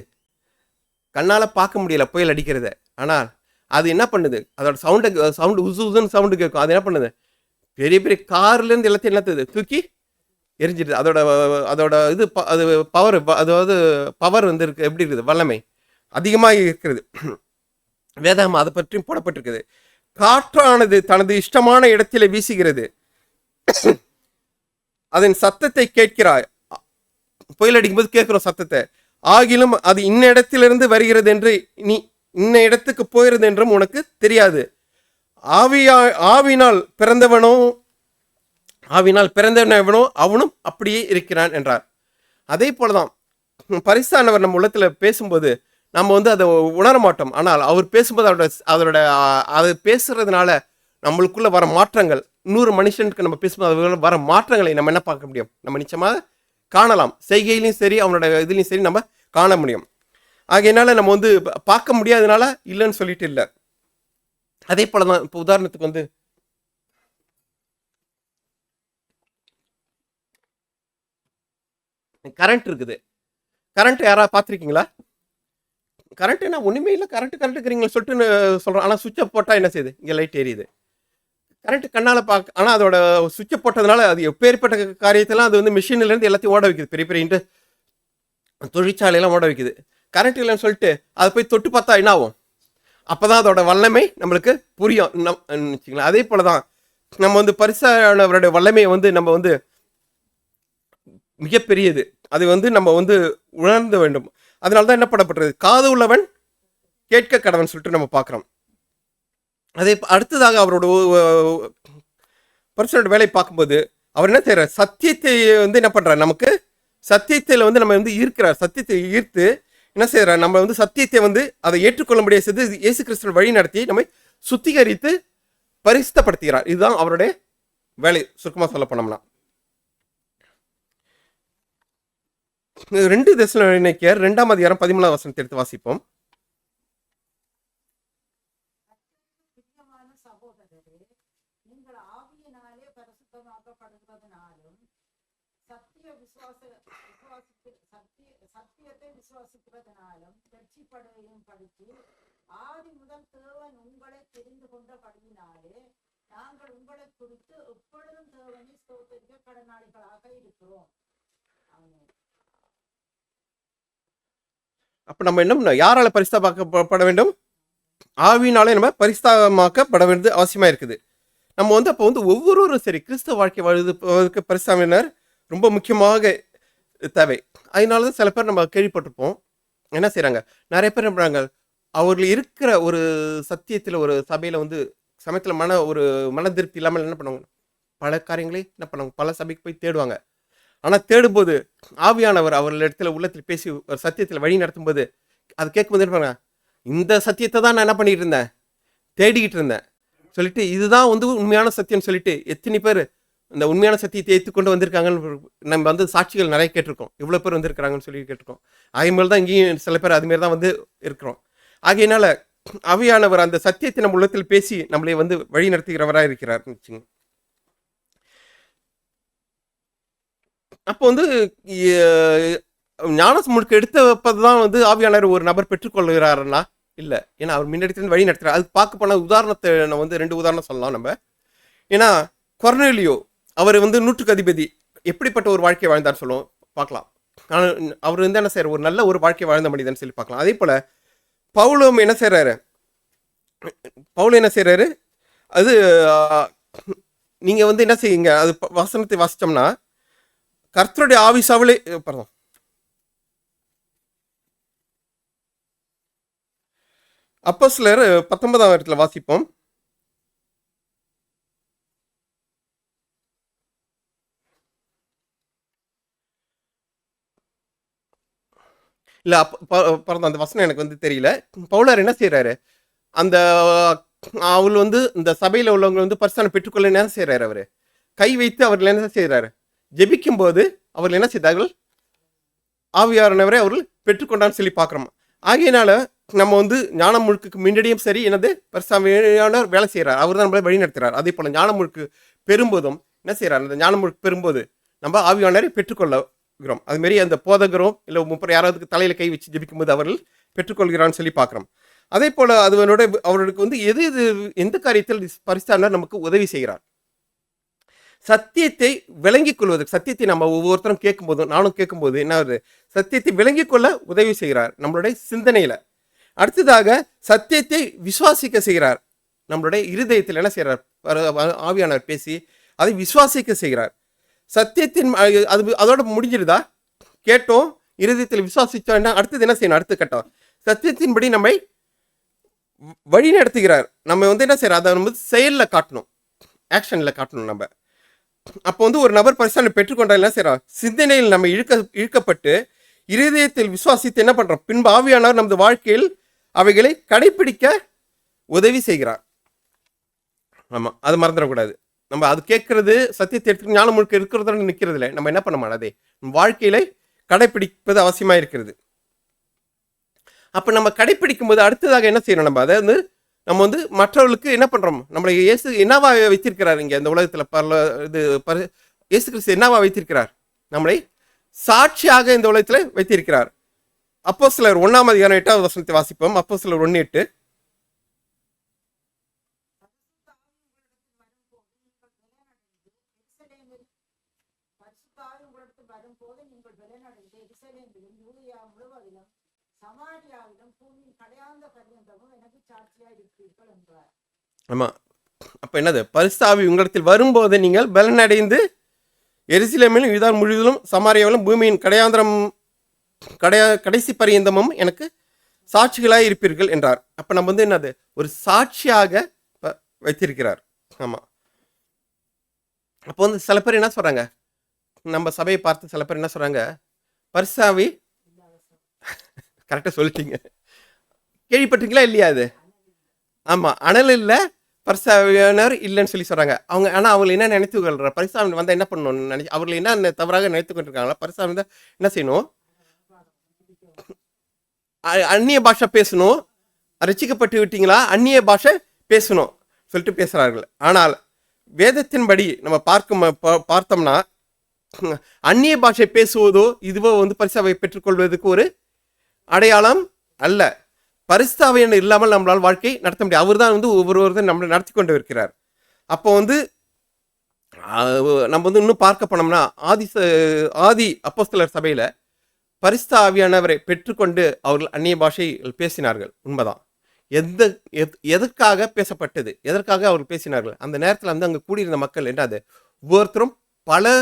கண்ணால் பார்க்க முடியல புயல் அடிக்கிறத. ஆனால் அது என்ன பண்ணுது, அதோட சவுண்டு உசுன்னு சவுண்டு கேட்கும். அது என்ன பண்ணுது, பெரிய பெரிய கார்லேருந்து எல்லாத்தையும் என்னத்துது தூக்கி எரிஞ்சிடுது. அதோட இது அது பவர், அதாவது பவர் வந்து இருக்கு, எப்படி இருக்குது, வல்லமை அதிகமாக இருக்கிறது. வேதாகம் அதை பற்றியும் போடப்பட்டிருக்குது. காற்றானது தனது இஷ்டமான இடத்திலே வீசுகிறது, அதன் சத்தத்தை கேட்கிறாய். புயல் அடிக்கும்போது கேட்கிறோம் சத்தத்தை. ஆகிலும் அது இன்ன இடத்திலிருந்து வருகிறது என்று, நீ இன்ன இடத்துக்கு போகிறது என்றும் உனக்கு தெரியாது. ஆவினால் பிறந்தவனோ அவனும் அப்படியே இருக்கிறான் என்றார். அதே போலதான் பரிசுத்தவானவர் நம்ம உள்ளத்துல பேசும்போது நம்ம வந்து அதை உணர மாட்டோம். ஆனால் அவர் பேசும்போது அது பேசுறதுனால நம்மளுக்குள்ள வர மாற்றங்கள், 100 மனுஷனுக்கு நம்ம பேசும்போது வர மாற்றங்களை நம்ம என்ன பார்க்க முடியும், நம்ம நிச்சயமாக காணலாம். செய்கையிலையும் சரி, அவனோட இதுலையும் சரி நம்ம காண முடியும். ஆகையினால நம்ம வந்து பார்க்க முடியாதனால இல்லைன்னு சொல்லிட்டு இல்லை. அதே போலதான் இப்போ உதாரணத்துக்கு வந்து கரண்ட் இருக்குது. கரண்ட் யாராவது பார்த்துருக்கீங்களா? கரண்ட் என்ன ஒன்றுமே இல்லை, கரண்ட்டுங்கிறீங்களா சொல்லிட்டு சொல்கிறோம். ஆனால் சுவிட்சை போட்டால் என்ன செய்யுது, இங்கே லைட் எரியுது. கரண்ட் கண்ணால் பார்க்க, ஆனால் அதோட சுவிட்சை போட்டதுனால அது எப்பேற்பட்ட காரியத்தெல்லாம் அது வந்து மிஷின்லேருந்து எல்லாத்தையும் ஓட வைக்குது. பெரிய பெரிய தொழிற்சாலையெல்லாம் ஓட வைக்குது. கரண்ட் இல்லைன்னு சொல்லிட்டு அதை போய் தொட்டு பார்த்தா என்ன ஆகும், அப்போ தான் அதோட வல்லமை நம்மளுக்கு புரியும் வச்சுங்களேன். அதே போல தான் நம்ம வந்து பரிசுத்தவானவருடைய வல்லமையை வந்து நம்ம வந்து மிகப்பெரியது, அது வந்து நம்ம வந்து உணர்ந்த வேண்டும். அதனால தான் என்ன பண்ணப்பட்டது, காது உள்ளவன் கேட்க கடவன் சொல்லிட்டு நம்ம பார்க்குறோம். அதே அடுத்ததாக அவரோட பரிசுத்தோட வேலை பார்க்கும்போது அவர் என்ன செய்யறார், சத்தியத்தை வந்து என்ன பண்றார், நமக்கு சத்தியத்தில் வந்து நம்ம வந்து ஈர்க்கிறார். சத்தியத்தை ஈர்த்து என்ன செய்யறார், நம்ம வந்து சத்தியத்தை வந்து அதை ஏற்றுக்கொள்ள முடியாது செய்து இயேசு கிறிஸ்துவின் வழி நடத்தி நம்மை சுத்திகரித்து பரிசுத்தப்படுத்துகிறார். இதுதான் அவருடைய வேலை. சுருக்கமாக சொல்ல போனோம்னா 2 தெசலோனிக்கேயர் 2ஆம் அதிகாரம் 13ஆம் வசனத்தை எடுத்து வாசிப்போம். பிரியமான சகோதரரே, நீங்கள் ஆவியினாலே பரிசுத்தமாக்கப்படுவதனாலும் சத்தியத்தை விசுவாசிக்கிறதுனாலும் வெற்றிப்படையும் படித்து ஆதி முதல் தேவன் உங்களை தெரிந்து கொண்டபடியினாலே நாங்கள் உங்களை குறித்து எப்பொழுதும் தேவனை ஸ்தோத்திரிக்க கடனாளிகளாக இருக்கிறோம். ஆமென். அப்ப நம்ம என்ன பண்ணணும்? யாரால பரிசுத்தமாக்கப்பட வேண்டும்? ஆவியினாலே நம்ம பரிசுத்தமாக்கப்பட வேண்டியது அவசியமா இருக்குது. நம்ம அப்போ ஒவ்வொருவரும் சரி கிறிஸ்தவ வாழ்க்கை வாழ்வதற்கு பரிசுத்தமானவர் ரொம்ப முக்கியமாக தேவை. அதனால தான் சில பேர் நம்ம கேள்விப்பட்டிருப்போம். என்ன செய்கிறாங்க, நிறைய பேர் என்ன பண்ணுறாங்க, அவர்கள் இருக்கிற ஒரு சத்தியத்தில் ஒரு சபையில் சமயத்தில் மன திருப்தி இல்லாமல் என்ன பண்ணுவாங்க, பல காரியங்களே என்ன பண்ணுவாங்க, பல சபைக்கு போய் தேடுவாங்க. ஆனால் தேடும்போது ஆவியானவர் அவர்கள் இடத்துல உள்ளத்தில் பேசி ஒரு சத்தியத்தில் வழி நடத்தும்போது அது கேட்கும்போது என்ன பண்ணுவாங்க, இந்த சத்தியத்தை தான் நான் என்ன பண்ணிட்டு இருந்தேன், தேடிக்கிட்டு இருந்தேன் சொல்லிட்டு, இதுதான் உண்மையான சத்தியம்னு சொல்லிட்டு எத்தனை பேர் இந்த உண்மையான சத்தியத்தை ஏற்றுக்கொண்டு வந்திருக்காங்கன்னு நம்ம சாட்சிகள் நிறைய கேட்டிருக்கோம். இவ்வளோ பேர் வந்திருக்கிறாங்கன்னு சொல்லி கேட்டிருக்கோம். அதேமாதிரி தான் இங்கேயும் சில பேர் அதுமாரி தான் இருக்கிறோம். ஆகையினால ஆவியானவர் அந்த சத்தியத்தை நம்ம உள்ளத்தில் பேசி நம்மளை வழி நடத்துகிறவராக இருக்கிறார். அப்போ ஞானஸ் முழுக்க எடுத்தப்பதான் ஆவியானவர் ஒரு நபர் பெற்றுக்கொள்கிறாருன்னா இல்லை. ஏன்னா அவர் முன்னாடி வழி நடத்துகிறார். அதுக்கு பார்க்க போன உதாரணத்தை நம்ம 2 உதாரணம் சொல்லலாம் நம்ம. ஏன்னா கொர்னேலியோ அவர் நூற்றுக்கு அதிபதி, எப்படிப்பட்ட ஒரு வாழ்க்கை வாழ்ந்தார் சொல்லுவோம் பார்க்கலாம். ஆனால் அவர் என்ன செய்யறாரு, ஒரு நல்ல ஒரு வாழ்க்கை வாழ்ந்த மனிதன் சொல்லி பார்க்கலாம். அதே போல பவுலும் என்ன செய்யறாரு, அது நீங்க என்ன செய்யுங்க, அது வசனத்தை வாசிச்சோம்னா கர்த்தருடைய ஆவிசாவளே பரவாயில்ல அப்போஸ்தலர் 19ஆம் இடத்துல வாசிப்போம். இல்லை பிறந்த அந்த வசனம் எனக்கு தெரியல. பவுலார் என்ன செய்கிறாரு, அந்த அவள் இந்த சபையில் உள்ளவங்க பரிசுத்தம் பெற்றுக்கொள்ள என்ன செய்கிறாரு, அவர் கை வைத்து அவர்கள் என்ன செய்கிறாரு, ஜெபிக்கும் போது அவர்கள் என்ன செய்தார்கள், ஆவியானவரை அவர்கள் பெற்றுக்கொண்டான்னு சொல்லி பார்க்குறோம். ஆகையினால நம்ம ஞானம் முழுக்கு முன்னாடியும் சரி பரிசுத்தமானவர் வேலை செய்கிறார், அவர் தான் நம்மளை வழி நடத்துகிறார். அதே போல் ஞானம் முழுக்கு பெறும்போதும் என்ன செய்கிறார், அந்த ஞானம் முழுக்கு பெறும்போது நம்ம ஆவியானவரை பெற்றுக்கொள்ள அதுமாரி அந்த போதகரும் இல்லை யாராவது தலையில கை வச்சு ஜெபிக்கும் போது அவர்கள் பெற்றுக்கொள்கிறான்னு சொல்லி பார்க்குறோம். அதே போல அவர்களுக்கு எது எந்த காரியத்தில் பரிசுத்தமானவர் நமக்கு உதவி செய்கிறார், சத்தியத்தை விளங்கிக் கொள்வதற்கு. சத்தியத்தை நம்ம ஒவ்வொருத்தரும் கேட்கும்போதும் நானும் கேட்கும்போது என்ன ஆகுது, சத்தியத்தை விளங்கிக் கொள்ள உதவி செய்கிறார் நம்மளுடைய சிந்தனையில. அடுத்ததாக சத்தியத்தை விசுவாசிக்க செய்கிறார். நம்மளுடைய இருதயத்தில் என்ன செய்கிறார், ஆவியானவர் பேசி அதை விசுவாசிக்க செய்கிறார். சத்தியத்தின் அதோட முடிஞ்சிருதா, கேட்டோம் இருதயத்தில் விசுவாசிச்சோம்னா அடுத்தது என்ன செய்யணும், அடுத்த கட்டம் சத்தியத்தின்படி நம்மை வழி நடத்துகிறார். நம்ம என்ன செய்யறோம், அதை செயலில் காட்டணும், ஆக்ஷனில் காட்டணும். நம்ம அப்போ ஒரு நபர் பரிசுத்தம் பெற்றுக்கொண்டால் என்ன செய்யறோம், சிந்தனையில் நம்ம இழுக்கப்பட்டு இருதயத்தில் விசுவாசித்து என்ன பண்றோம், பின்பு ஆவியானவர் நமது வாழ்க்கையில் அவைகளை கடைபிடிக்க உதவி செய்கிறார். ஆமாம், அது மறந்துடக்கூடாது. நம்ம அது கேட்கறது சத்தியத்தை எடுத்துக்கிட்டு ஞானம் முழுக்க இருக்கிறத நிற்கிறது இல்லை. நம்ம என்ன பண்ண மாட்டோம், வாழ்க்கையில கடைப்பிடிப்பது அவசியமாக இருக்கிறது. அப்போ நம்ம கடைப்பிடிக்கும் போது அடுத்ததாக என்ன செய்யணும், நம்ம அதை நம்ம மற்றவர்களுக்கு என்ன பண்ணுறோம், நம்மளை இயேசு என்னவா வைத்திருக்கிறார், இங்கே இந்த உலகத்தில் இயேசு கிறிஸ்து என்னவா வைத்திருக்கிறார், நம்மளை சாட்சியாக இந்த உலகத்தில் வைத்திருக்கிறார். அப்போஸ்தலர் 1ஆம் அதிகாரம் 8வது வசனத்தை வாசிப்போம். அப்போஸ்தலர் 1:8. வரும்போது நீங்கள் பலனடைந்து எருசலேமிலும் யூதேயா முழுவதிலும் சமாரியாவிலும் பூமியின் கடையாந்த பர்யந்தமும் எனக்கு சாட்சியாக இருப்பீர்கள் என்றார். ஆமா, அப்ப என்னது, பரிசுத்த ஆவி உங்களிடத்தில் வரும்போது நீங்கள் பலனடைந்து எருசலேமிலும் யூதேயா முழுவதிலும் சமாரியாவிலும் பூமியின் கடைசி பரியந்தமும் எனக்கு சாட்சிகளாக இருப்பீர்கள் என்றார். அப்ப நம்ம என்னது, ஒரு சாட்சியாக வைத்திருக்கிறார். ஆமா, அப்போ சில பேர் என்ன சொல்றாங்க, நம்ம சபையை பார்த்து சில பேர் என்ன சொல்றாங்க, பரிசாவி கரெக்டாக சொல்லிட்டீங்க, கேள்விப்பட்டீங்களா இல்லையா அது? ஆமாம், அனல் இல்லை பரிசாவியானவர் இல்லைன்னு சொல்லி சொல்கிறாங்க அவங்க. ஆனால் அவங்களை என்ன நினைத்து கொள்கிற, பரிசாவி வந்தால் என்ன பண்ணணும்னு அவர்கள் என்ன தவறாக நினைத்து கொண்டிருக்காங்களா, பரிசாவி தான் என்ன செய்யணும், அந்நிய பாஷை பேசணும், ரட்சிக்கப்பட்டு விட்டீங்களா, அந்நிய பாஷை பேசணும் சொல்லிட்டு பேசுகிறார்கள். ஆனால் வேதத்தின்படி நம்ம பார்த்தோம்னா அந்நிய பாஷை பேசுவதோ இதுவோ வந்து பரிசாவை பெற்றுக்கொள்வதற்கு ஒரு அடையாளம் அல்ல. பரிசுத்தாவியானவர் இல்லாமல் நம்மளால் வாழ்க்கை நடத்த முடியாது. அவர் தான் வந்து ஒவ்வொருவரும் நம்மளை நடத்தி கொண்டு இருக்கிறார். அப்போ வந்து நம்ம வந்து இன்னும் பார்க்க போனோம்னா ஆதி அப்போஸ்தலர் சபையில் பரிசுத்த ஆவியானவரை பெற்றுக்கொண்டு அவர்கள் அந்நிய பாஷைகள் பேசினார்கள். உண்மைதான். எதற்காக பேசப்பட்டது, எதற்காக அவர்கள் பேசினார்கள்? அந்த நேரத்தில் வந்து அங்கே கூடியிருந்த மக்கள் என்னது, ஒவ்வொருத்தரும் பல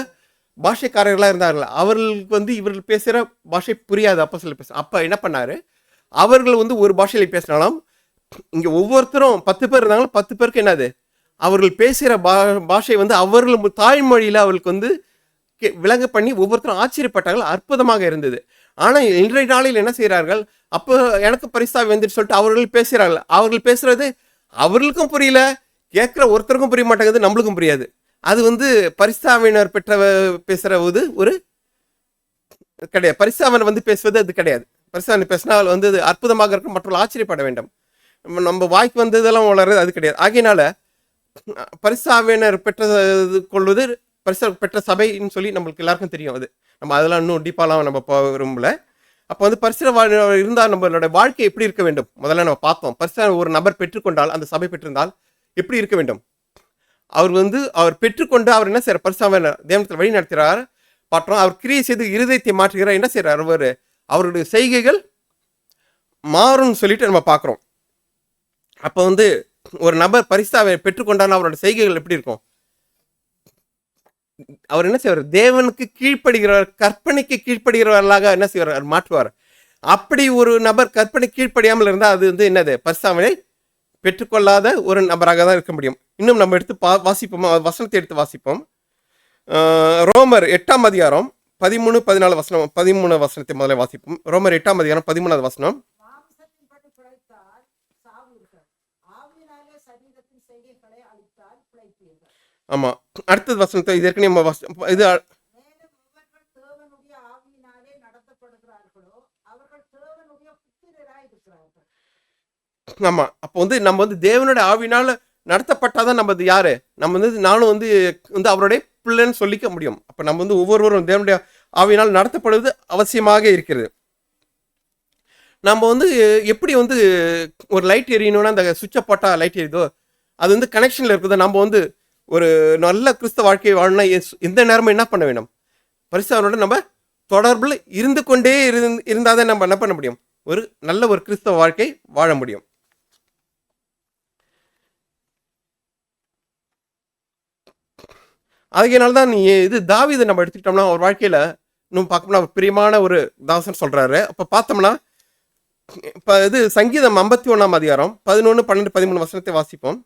பாஷைக்காரர்களாக இருந்தார்கள். அவர்களுக்கு வந்து இவர்கள் பேசுகிற பாஷை புரியாது. அப்போ என்ன பண்ணாரு, அவர்கள் வந்து ஒரு பாஷையில் பேசினாலும் இங்கே ஒவ்வொருத்தரும் 10 பேர் இருந்தாலும் 10 பேருக்கு என்னது, அவர்கள் பேசுகிற பாஷை வந்து அவர்கள் தாய்மொழியில் அவர்களுக்கு வந்து விளங்க பண்ணி ஒவ்வொருத்தரும் ஆச்சரியப்பட்டார்கள். அற்புதமாக இருந்தது. ஆனால் இன்றைய நாளில் என்ன செய்கிறார்கள், அப்போ எனக்கு பரிசாவி வந்துட்டு சொல்லிட்டு அவர்கள் பேசுகிறார்கள். அவர்கள் பேசுறது அவர்களுக்கும் புரியல, கேட்குற ஒருத்தருக்கும் புரிய மாட்டேங்குது, நம்மளுக்கும் புரியாது. அது வந்து பரிசாவினர் பேசுறது ஒரு கிடையாது. பரிசாவன் வந்து பேசுவது அது கிடையாது. பரிசாவன் பேசினால் வந்து அது அற்புதமாக இருக்கும், மற்றவர்கள் ஆச்சரியப்பட வேண்டும். நம்ம வாய்க்கு வந்ததெல்லாம் வளர்றது அது கிடையாது. ஆகையினால பரிசாவினர் கொள்வது பரிசு பெற்ற சபைன்னு சொல்லி நம்மளுக்கு எல்லாருக்கும் தெரியும். அது நம்ம அதெல்லாம் இன்னும் டீப்பாலாம் நம்ம விரும்பல. அப்போ வந்து பரிசு இருந்தால் நம்மளோட வாழ்க்கை எப்படி இருக்க வேண்டும் முதல்ல நம்ம பார்த்தோம். பரிசு ஒரு நபர் பெற்றுக்கொண்டால், அந்த சபை பெற்றிருந்தால் எப்படி இருக்க வேண்டும்? அவர் பெற்றுக்கொண்டு அவர் என்ன செய்யறார், பரிசாவினர் தேவனத்தில் வழி நடத்துகிறார் பார்த்தோம். அவர் கிரியை செய்து இருதயத்தை மாற்றுகிறார். என்ன செய்யறார், அவருடைய செய்கைகள் மாறும்னு சொல்லிட்டு நம்ம பார்க்குறோம். அப்போ வந்து ஒரு நபர் பரிசாவை பெற்றுக்கொண்டால் அவரோட செய்கைகள் எப்படி இருக்கும்? அவர் என்ன செய்வார், தேவனுக்கு கீழ்ப்படுகிறவர், கற்பனைக்கு கீழ்ப்படுகிறவர்களாக என்ன செய்வார், மாற்றுவார். அப்படி ஒரு நபர் கற்பனை கீழ்ப்படியாமல் இருந்தால் அது வந்து என்னது, பரிசாவினை பெற்றுக்கொள்ளாத ஒரு நபராக தான் இருக்க முடியும். இன்னும் நம்ம எடுத்து வாசிப்போம், வசனத்தை எடுத்து வாசிப்போம். ரோமர் 8ஆம் அதிகாரம் 13, 14 வசனம், 13 வசனத்தை முதல்ல வாசிப்போம். ரோமர் 8ஆம் அதிகாரம் 13வது வசனம். ஆமா, அடுத்தது வசனத்தை இது ஏற்கனவே இது ஆமா. அப்போ வந்து நம்ம வந்து தேவனுடைய ஆவினால நடத்தப்பட்டாதான் நம்ம வந்து யாரு, நம்ம வந்து நானும் வந்து அவருடைய பிள்ளைன்னு சொல்லிக்க முடியும். அப்போ நம்ம வந்து ஒவ்வொருவரும் தேவனுடைய ஆவினால் நடத்தப்படுவது அவசியமாக இருக்கிறது. நம்ம வந்து எப்படி வந்து ஒரு லைட் எரியணும்னா அந்த சுவிட்சை போட்டால் லைட் எரியுதோ, அது வந்து கனெக்ஷனில் இருக்குதோ. நம்ம வந்து ஒரு நல்ல கிறிஸ்தவ வாழ்க்கையை வாழணும்னா எந்த நேரமும் என்ன பண்ண வேணும், பரிசுத்தவானோட நம்ம தொடர்பில் இருந்து கொண்டே இருந்தால் தான் நம்ம என்ன பண்ண முடியும், ஒரு நல்ல ஒரு கிறிஸ்தவ வாழ்க்கை வாழ முடியும். அதனால தான் தாவீதை நம்ம எடுத்துக்கிட்டோம்னா ஒரு வாழ்க்கையில் இன்னும் பார்க்கணும்னா ஒரு பிரியமான ஒரு தாசன் சொல்கிறாரு. அப்போ பார்த்தோம்னா இப்போ சங்கீதம் 51ஆம் அதிகாரம் 11, 12, 13 வசனத்தை வாசிப்போம்.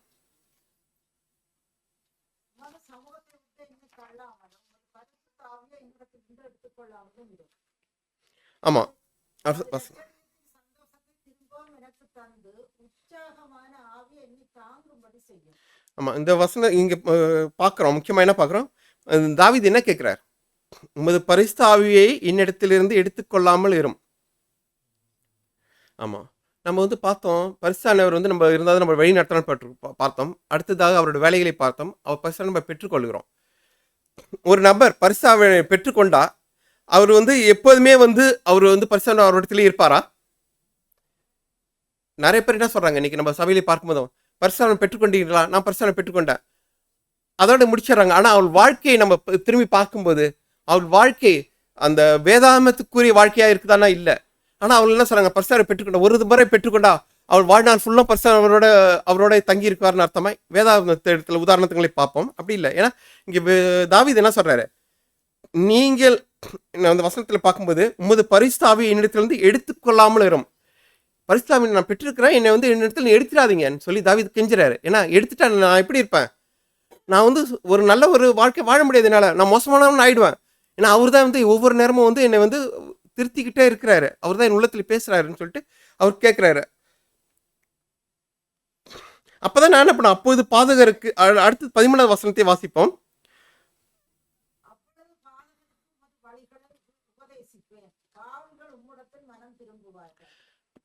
ஆமா, ஆமா, இந்த வசனம் இங்க பார்க்குறோம். முக்கியமா என்ன பார்க்குறோம், தாவீது என்ன கேட்கிறார், உமது பரிசுத்த ஆவியை என்னிடத்திலிருந்து எடுத்துக்கொள்ளாமல் இரும். ஆமா, நம்ம வந்து பார்த்தோம், பரிசுத்தவர் வந்து நம்ம இருந்தாலும் நம்ம வழி நடத்தணும் பார்த்தோம். அடுத்ததாக அவரோட வேலைகளை பார்த்தோம். அவர் பரிசுத்த நம்ம பெற்றுக்கொள்கிறோம். ஒரு நபர் பரிசுத்தாவை பெற்றுக்கொண்டா அவர் வந்து எப்போதுமே வந்து அவர் வந்து பரிசுத்த அவரிடத்திலே இருப்பாரா? நிறைய பேர் என்ன சொல்றாங்க இன்னைக்கு நம்ம சபையிலே பார்க்கும்போதும், பரிசுத்தவை பெற்றுக்கொண்டீங்களா, நான் பரிசுத்தவை பெற்றுக்கொண்டேன், அதோட முடிச்சிடறாங்க. ஆனால் அவள் வாழ்க்கையை நம்ம திரும்பி பார்க்கும்போது அவள் வாழ்க்கை அந்த வேதாமத்துக்குரிய வாழ்க்கையா இருக்குதானா? இல்லை. ஆனால் அவள் என்ன சொல்றாங்க, பரிசுத்தவை பெற்றுக்கொண்டா, ஒரு முறை பெற்றுக்கொண்டா அவள் வாழ்நாள் ஃபுல்லாக பரிசுத்த அவரோட தங்கி இருக்காருன்னு அர்த்தமாய் வேதாமத்தில் உதாரணத்துங்களை பார்ப்போம். அப்படி இல்லை. ஏன்னா இங்கே தாவீது என்ன சொல்றாரு, நீங்கள் அந்த வசனத்தில் பார்க்கும்போது உமது பரிசுத்தாவை என்னிடத்திலிருந்து எடுத்துக்கொள்ளாமல் இரும். பரிசுத்தாவை நான் பெற்றிருக்கிறேன், என்னை வந்து என்னிடத்துல எடுத்துடாதீங்கன்னு சொல்லி தாவீது கெஞ்சுறாரு. ஏன்னா எடுத்துட்டா நான் எப்படி இருப்பேன், நான் வந்து ஒரு நல்ல ஒரு வாழ்க்கை வாழ முடியாது, என்னால் நான் மோசமானவன் ஆயிடுவேன். ஏன்னா அவர் தான் வந்து ஒவ்வொரு நேரமும் வந்து என்னை வந்து திருத்திக்கிட்டே இருக்கிறாரு, அவர் தான் என் உள்ளத்தில் பேசுறாருன்னு சொல்லிட்டு அவர் கேட்குறாரு. அப்போதான் நான் என்ன பண்ணேன், அப்போது பாதகருக்கு அடுத்து 13வது வசனத்தை வாசிப்போம்.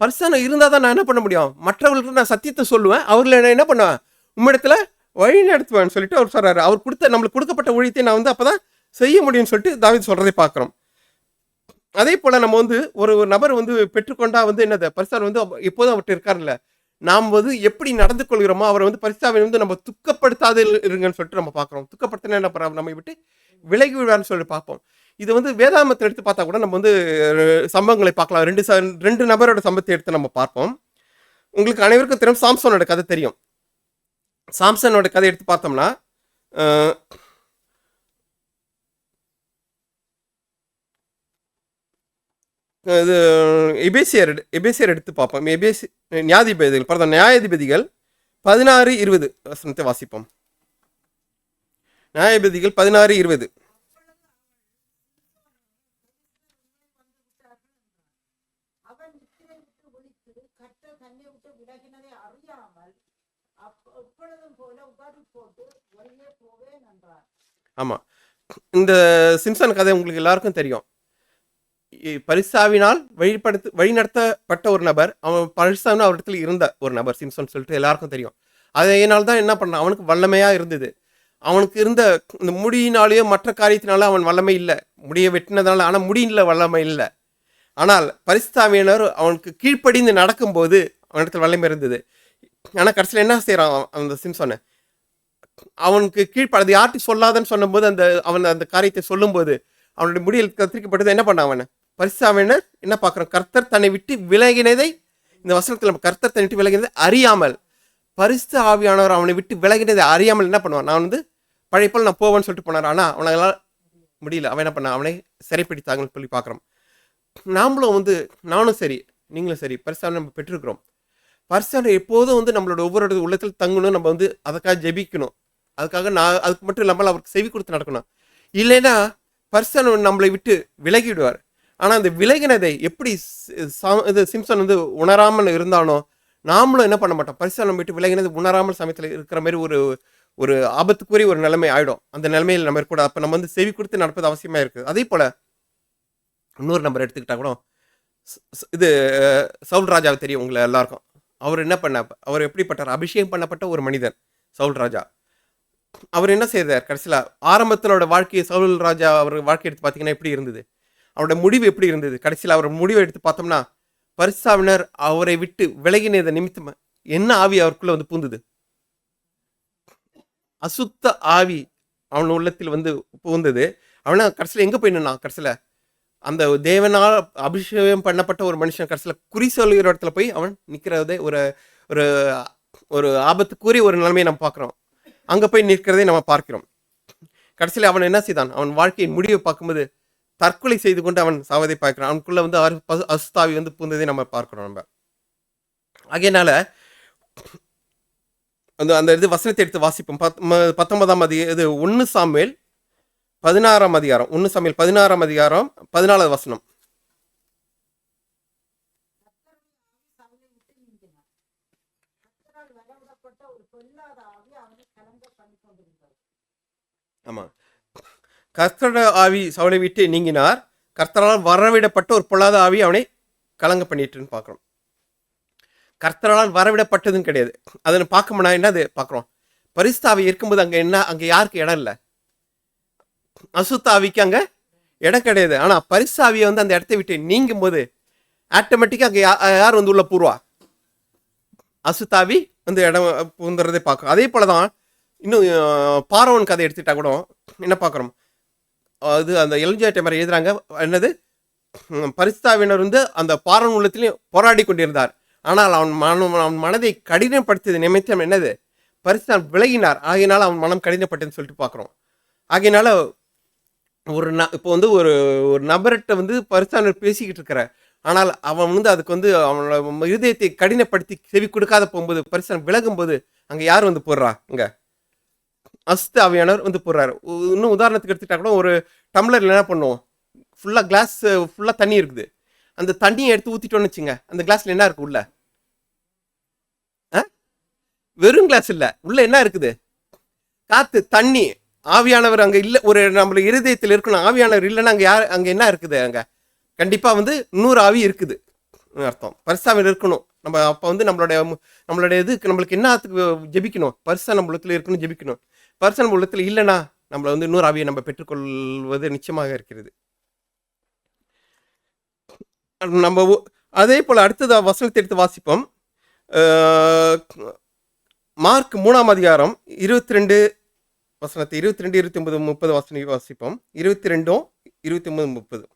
பரிசுத்தாவியானவர் இருந்தால் தான் நான் என்ன பண்ண முடியும், மற்றவர்களுக்கு நான் சத்தியத்தை சொல்லுவேன், அவர்களை நான் என்ன பண்ணுவேன், உம்மிடத்துல வழி நடத்துவேன்னு சொல்லிட்டு அவர் சொல்றாரு. அவர் நம்மளுக்கு கொடுக்கப்பட்ட ஊழியத்தை நான் வந்து அப்பதான் செய்ய முடியும்னு சொல்லிட்டு தாவீது சொல்றதை பார்க்கிறோம். அதே போல நம்ம வந்து ஒரு நபர் வந்து பெற்றுக்கொண்டா வந்து என்னது, பரிசுத்தாவியானவர் வந்து எப்போதும் அவர்கிட்ட இருக்காருல்ல, நாம் வந்து எப்படி நடந்து கொள்கிறோமோ அவரை வந்து பரிசுத்தாவியானவர் வந்து நம்ம துக்கப்படுத்தாது இருங்கன்னு சொல்லிட்டு நம்ம பார்க்கிறோம். துக்கப்படுத்தினா என்ன பண்ணுறோம், நம்ம விட்டு விலகி விடுவார்னு சொல்லி பார்ப்போம். இது வந்து வேதாமத்தை எடுத்து பார்த்தா கூட நம்ம வந்து சம்பவங்களை பார்க்கலாம். ரெண்டு நபரோட சம்பவத்தை எடுத்து நம்ம பார்ப்போம். உங்களுக்கு அனைவருக்கும் தெரியும், சாம்சனோட கதை தெரியும். சாம்சனோட கதை எடுத்து பார்த்தோம்னா இது எபேசியர் எடுத்து பார்ப்போம். நியாயாதிபதிகள் 16:20 வசனத்தை வாசிப்போம். நியாயாதிபதிகள் 16:20. அவன் நித்திரை விட்டு விழித்து கர்த்தர் தன்னை விட்டு விலகினதை அறியாமல் எப்பொழுதும் போல உபாதி போட்டு வெளியே போவேன் என்றான். ஆமா, இந்த சிம்சன் கதை உங்களுக்கு எல்லாருக்கும் தெரியும். பரிசுத்தாவினால் வழிநடத்தப்பட்ட ஒரு நபர், அவன் பரிசுத்தாவினால் அவரிடத்துல இருந்த ஒரு நபர் சிம்சன் சொல்லிட்டு எல்லாருக்கும் தெரியும். அதனால தான் என்ன பண்ணான், அவனுக்கு வல்லமையா இருந்தது. அவனுக்கு இருந்த இந்த முடியினாலேயோ மற்ற காரியத்தினால அவன் வல்லமை இல்லை, முடியை வெட்டினதுனால. ஆனால் முடியில வல்லமை இல்லை. ஆனால் பரிசுத்தாவியானவர் அவனுக்கு கீழ்ப்படிந்து நடக்கும்போது அவனிடத்தில் வல்லமை இருந்தது. ஆனால் கடைசியில் என்ன செய்யறான் அந்த சிம்சனை, அவனுக்கு அது யார்ட்டி சொல்லாதன்னு சொன்னும்போது அவன் அந்த காரியத்தை சொல்லும்போது அவனுடைய முடியில் கத்திரிக்கப்பட்டது. என்ன பண்ணான் அவனை, பரிசுத்தாவியானவர் என்ன பார்க்குறான், கர்த்தர் தன்னை விட்டு விலகினதை, இந்த வசனத்தில் நம்ம கர்த்தர் தன்னை விட்டு விலகினதை அறியாமல், பரிசுத்த ஆவியானவர் அவனை விட்டு விலகினதை அறியாமல் என்ன பண்ணுவான், நான் வந்து பழையப்போல் நான் போவேன்னு சொல்லிட்டு போனார். ஆனால் அவனால் முடியல. அவன் என்ன பண்ணான், அவனை சிறைப்பிடித்தாங்கன்னு சொல்லி பார்க்குறோம். நாமளும் வந்து, நானும் சரி நீங்களும் சரி, பரிசுத்தாவியை நம்ம பெற்றிருக்கிறோம். பரிசுத்தாவியை எப்போதும் வந்து நம்மளோட ஒவ்வொரு உள்ளத்தில் தங்கணும். நம்ம வந்து அதுக்காக ஜெபிக்கணும். அதுக்கு மட்டும் இல்லாமல் அவருக்கு செவி கொடுத்து நடக்கணும். இல்லைன்னா பரிசுத்தாவியை நம்மளை விட்டு விலகிடுவார். ஆனால் அந்த விலகினதை எப்படி இது சிம்சன் வந்து உணராமல் இருந்தானோ, நாமளும் என்ன பண்ண மாட்டோம், பரிசுத்தாவியை விட்டு விலகினது உணராமல் சமயத்தில் இருக்கிற மாதிரி ஒரு ஆபத்துக்குரிய ஒரு நிலைமை ஆயிடும். அந்த நிலைமையில் நம்ம கூட அப்போ நம்ம வந்து செவி கொடுத்து நடப்பது அவசியமா இருக்குது. அதே போல இன்னொரு நம்பர் எடுத்துக்கிட்டா கூட இது சவுல் ராஜாவை தெரியும் உங்களை எல்லாருக்கும். அவர் என்ன அவர் எப்படிப்பட்டார், அபிஷேகம் பண்ணப்பட்ட ஒரு மனிதன் சவுல் ராஜா. அவர் என்ன செய்தார், கடைசியில் ஆரம்பத்திலோட வாழ்க்கையை சவுல் ராஜா அவர் வாழ்க்கை எடுத்து பார்த்தீங்கன்னா எப்படி இருந்தது, அவரோட முடிவு எப்படி இருந்தது. கடைசியில் அவர் முடிவை எடுத்து பார்த்தோம்னா, பரிசுத்தாவினர் அவரை விட்டு விலகினதை நிமித்தம் என்ன ஆவி அவருக்குள்ள வந்து பூந்தது, அசுத்த ஆவி அவன் உள்ளத்தில் வந்து பூந்தது. அவனா கடைசியில் எங்கே போய் நின்னான், கடைசியில் அந்த தேவனால் அபிஷேகம் பண்ணப்பட்ட ஒரு மனுஷன் கடைசியில் குறி சொல்கிற இடத்துல போய் அவன் நிற்கிறதே ஒரு ஒரு ஆபத்துக்குரிய ஒரு நிலைமையை நம்ம பார்க்குறோம். அங்கே போய் நிற்கிறதை நம்ம பார்க்கிறோம். கடைசியில் அவன் என்ன செய்தான், அவன் வாழ்க்கையின் முடிவை பார்க்கும்போது தற்கொலை செய்து கொண்டு அவன் சாவதை பார்க்கிறான். அவனுக்குள்ள வந்து அசுத்தாவி வந்து பூந்ததை நம்ம பார்க்கிறோம். நம்ம ஆகையினால அந்த இது வசனத்தை எடுத்து வாசிப்போம். 19ஆம் இது 1 சாமுவேல் 16ஆம் அதிகாரம், 1 சாமுவேல் 16ஆம் அதிகாரம் 14வது வசனம். ஆமா, கர்த்தரோட ஆவி சவுலை விட்டு நீங்கினார், கர்த்தரால் வரவிடப்பட்ட ஒரு பொல்லாத ஆவி அவனை கலங்க பண்ணிட்டுன்னு பார்க்குறோம். கர்த்தரால் வரவிடப்பட்டதுன்னு கிடையாது. அதை பார்க்கணும்னா என்னது பார்க்குறோம், பரிசுத்தாவி இருக்கும்போது அங்கே யாருக்கு இடம் இல்லை, அசுத்தாவிக்கு அங்கே இடம் கிடையாது. ஆனால் பரிசுத்தாவியை வந்து அந்த இடத்தை விட்டு நீங்கும் போது ஆட்டோமேட்டிக்காக அங்கே யார் வந்து உள்ள பூர்வா, அசுத்தாவி வந்து இடம் பூந்துறதை பார்க்குறோம். அதே போல தான் இன்னும் பார்வோன் கதை எடுத்துட்டா கூட என்ன பார்க்குறோம், அது அந்த எலிஜா டைமர் எழுதுறாங்க, என்னது பரிசுத்தாவினர் வந்து அந்த பார்வோன் உள்ளத்திலையும் போராடி கொண்டிருந்தார். ஆனால் அவன் மனதை கடினப்படுத்தியது நிமித்தம் என்னது, பரிசுத்தாவின் விலகினார். ஆகையினால அவன் மனம் கடினப்பட்டதுன்னு சொல்லிட்டு பார்க்குறோம். ஆகையினால இப்போ வந்து ஒரு நபர்கிட்ட வந்து பரிசுத்தாவினர் பேசிக்கிட்டு இருக்கிற, ஆனால் அவன் வந்து அதுக்கு வந்து அவனோட இருதயத்தை கடினப்படுத்தி செவி கொடுக்காத போகும்போது, பரிசுத்தாவின் விலகும் போது அங்கே யார் வந்து போடுறா, இங்கே அசுத்தாவியானவர் வந்து போடுறாரு. இன்னும் உதாரணத்துக்கு எடுத்துட்டா கூட ஒரு டம்ளரில் என்ன பண்ணுவோம், ஃபுல்லாக கிளாஸ் ஃபுல்லாக தண்ணி இருக்குது, அந்த தண்ணியை எடுத்து ஊற்றிட்டோன்னு வச்சுங்க, அந்த கிளாஸில் என்ன இருக்குது உள்ள, வெறும் கிளாஸ் இல்லை, உள்ள என்ன இருக்குது, காற்று, தண்ணி, ஆவியானவர் அங்கே இல்லை. ஒரு நம்மள இருதயத்தில் இருக்கணும், ஆவியானவர் இல்லைன்னா அங்கே என்ன இருக்குது, அங்கே கண்டிப்பாக வந்து 100 ஆவி இருக்குது. அர்த்தம். பரிசுத்தாவியில் இருக்கணும். நம்ம அப்போ வந்து நம்மளுடைய இதுக்கு நம்மளுக்கு என்னத்துக்கு ஜெபிக்கணும்? பரிசுத்தம் நம்ம உள்ளத்துல இருக்கணும், ஜெபிக்கணும். பரிசுத்தம் நம்ம உள்ளத்துல இல்லைன்னா நம்மள வந்து இன்னொரு ஆவியை நம்ம பெற்றுக்கொள்வது நிச்சயமாக இருக்கிறது. நம்ம அதே போல அடுத்தது வசனத்தை எடுத்து வாசிப்போம். மார்க் 3ஆம் அதிகாரம் 22 வசனத்தை 22, 29, 30 வசனம் வாசிப்போம். 22, 29, 30.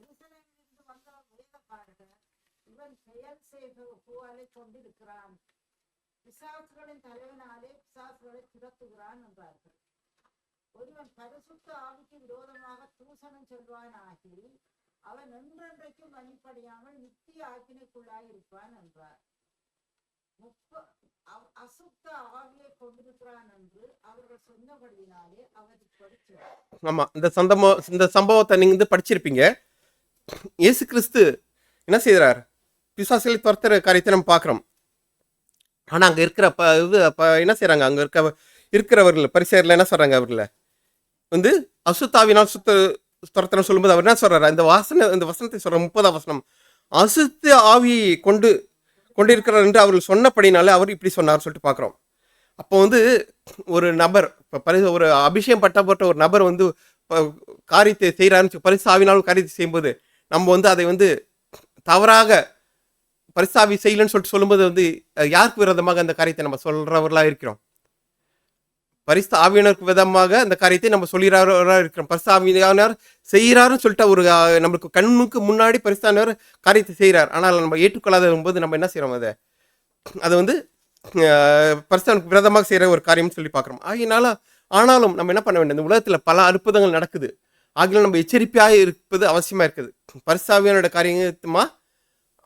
எருசலேமிலிருந்து வந்த வேதபாரகர், இவன் செயல் செய்கிற பூவாலை கொண்டிருக்கிறான், பிசாசுகளின் தலைவனாலே பிசாசுகளை துரத்துகிறான் என்றார்கள். ஒருவன் பரிசுத்த ஆவிக்கு விரோதமாக தூசணம் சொல்வானாகி அவன் என்றென்றைக்கும் மன்னிப்படையாமல் நித்திய ஆக்கினைக்குள்ளாய் இருப்பான் என்றார். அசுத்த ஆவியை கொண்டிருக்கிறான் என்று அவர்கள் சொன்னபடியினாலே அவர் படித்தார். ஆமா, இந்த சம்பவத்தை நீங்க வந்து படிச்சிருப்பீங்க. இயேசு கிறிஸ்து என்ன செய்கிறார்? பிசாசுகளை துரத்துற காரியத்தை நம்ம பார்க்குறோம். ஆனால் அங்கே இருக்கிற என்ன செய்கிறாங்க? அங்கே இருக்கிறவர்கள் பரிசேயர்கள் என்ன சொல்கிறாங்க? அவர்களை வந்து அசுத்தாவினால் துரத்துறன்னு சொல்லும்போது அவர் என்ன சொல்கிறார்? இந்த வசனத்தை சொல்கிற 30ஆம் வசனம், அசுத்த ஆவியை கொண்டிருக்கிறார் என்று அவர்கள் சொன்னபடினாலே அவர் இப்படி சொன்னார் சொல்லிட்டு பார்க்குறோம். அப்போ வந்து ஒரு நபர் ஒரு அபிஷேகம் பட்டப்பட்ட ஒரு நபர் வந்து காரியத்தை செய்கிறாருன்னு பரிசாவினாலும் காரியத்தை செய்யும்போது நம்ம வந்து அதை வந்து தவறாக பரிசாவி செய்யலன்னு சொல்லிட்டு சொல்லும்போது வந்து யாருக்கு விரோதமாக அந்த காரியத்தை நம்ம சொல்றவர்களாக இருக்கிறோம்? பரிசு ஆவியினருக்கு விதமாக அந்த காரியத்தை நம்ம சொல்லிடுறவராக இருக்கிறோம். பரிசு ஆவியானவர் செய்கிறாருன்னு சொல்லிட்டு ஒரு நம்மளுக்கு கண்ணுக்கு முன்னாடி பரிசானவர் காரியத்தை செய்கிறார். ஆனால் நம்ம ஏற்றுக்கொள்ளாத போது நம்ம என்ன செய்கிறோம்? அதை வந்து பரிசுத்தனுக்கு விரோதமாக செய்கிற ஒரு காரியம்னு சொல்லி பார்க்குறோம். ஆனாலும் நம்ம என்ன பண்ண வேண்டியது? இந்த உலகத்தில் பல அற்புதங்கள் நடக்குது. ஆகிய நம்ம எச்சரிக்கையாக இருப்பது அவசியமாக இருக்குது. பரிசாவியனோட காரியமா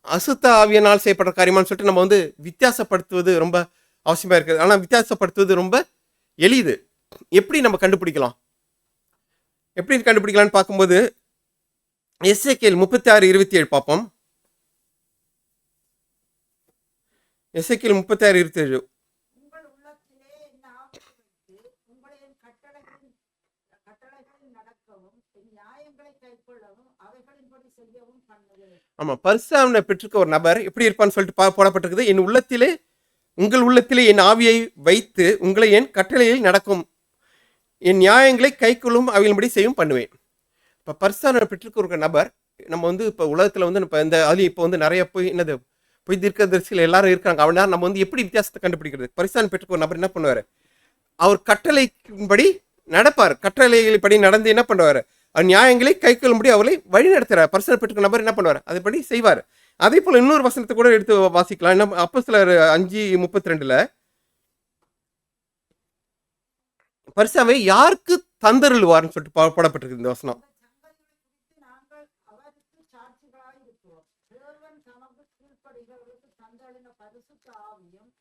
அசுத்த ஆவியனால் செய்யப்படுற காரியமானு சொல்லிட்டு நம்ம வந்து வித்தியாசப்படுத்துவது ரொம்ப அவசியமாக இருக்குது. ஆனால் வித்தியாசப்படுத்துவது ரொம்ப எளிது. எப்படி நம்ம கண்டுபிடிக்கலாம்? எப்படி கண்டுபிடிக்கலான்னு பார்க்கும்போது எசேக்கியேல் 36:27 பார்ப்போம். எசேக்கியேல் 36:27. உங்கள் உள்ளத்திலே என் ஆவியை வைத்து உங்களை என் கட்டளைகளில் நடக்கவும் என் நியாயங்களை கைக்கொள்ளவும் அவைகளின்படி செய்யவும் பண்ணுவேன். ஆமா, பரிசுத்தனை பெற்றிருக்க ஒரு நபர் எப்படி இருப்பான்னு சொல்லிட்டு போடப்பட்டிருக்குது. உங்கள் உள்ளத்திலே என் ஆவியை வைத்து உங்களை என் கட்டளையில் நடக்கும் என் நியாயங்களை கைக்கொள்ளும் அவைகளின்படி செய்யும் பண்ணுவேன். இப்போ பரிசுத்தனை பெற்றிருக்க ஒரு நபர் நம்ம வந்து இப்போ உலகத்தில் வந்து இப்போ இப்போ வந்து நிறைய பொய் தீர்க்கதரிசிகள் எல்லாரும் இருக்காங்க. அவனா நம்ம வந்து எப்படி வித்தியாசத்தை கண்டுபிடிக்கிறது? பரிசுத்தனை பெற்றுக்க ஒரு நபர் என்ன பண்ணுவார்? அவர் கட்டளைப்படி நடப்பார். கட்டளைப்படி நடந்து என்ன பண்ணுவார்? அவர் நியாயங்களை கைக்கொள்ளும்படி அவர்களை வழி நடத்துறார். பரிசுத்தனை பெற்றுக்க நபர் என்ன பண்ணுவார்? அதைப்படி செய்வார். அதே போல் இன்னொரு வசனத்தை கூட எடுத்து வாசிக்கலாம். என்ன அப்போஸ்தலர் 5:32 பரிசாவை யாருக்கு தந்தருள்வார்னு சொல்லிட்டு போடப்பட்டிருக்கு இந்த வசனம். நாங்கள் அவருக்கு சாட்சிகளாய் இருக்கிறோம். தேவன் தமக்கு கீழ்ப்படுகிறவர்களுக்கு தந்தளின பரிசுத்த ஆவியும்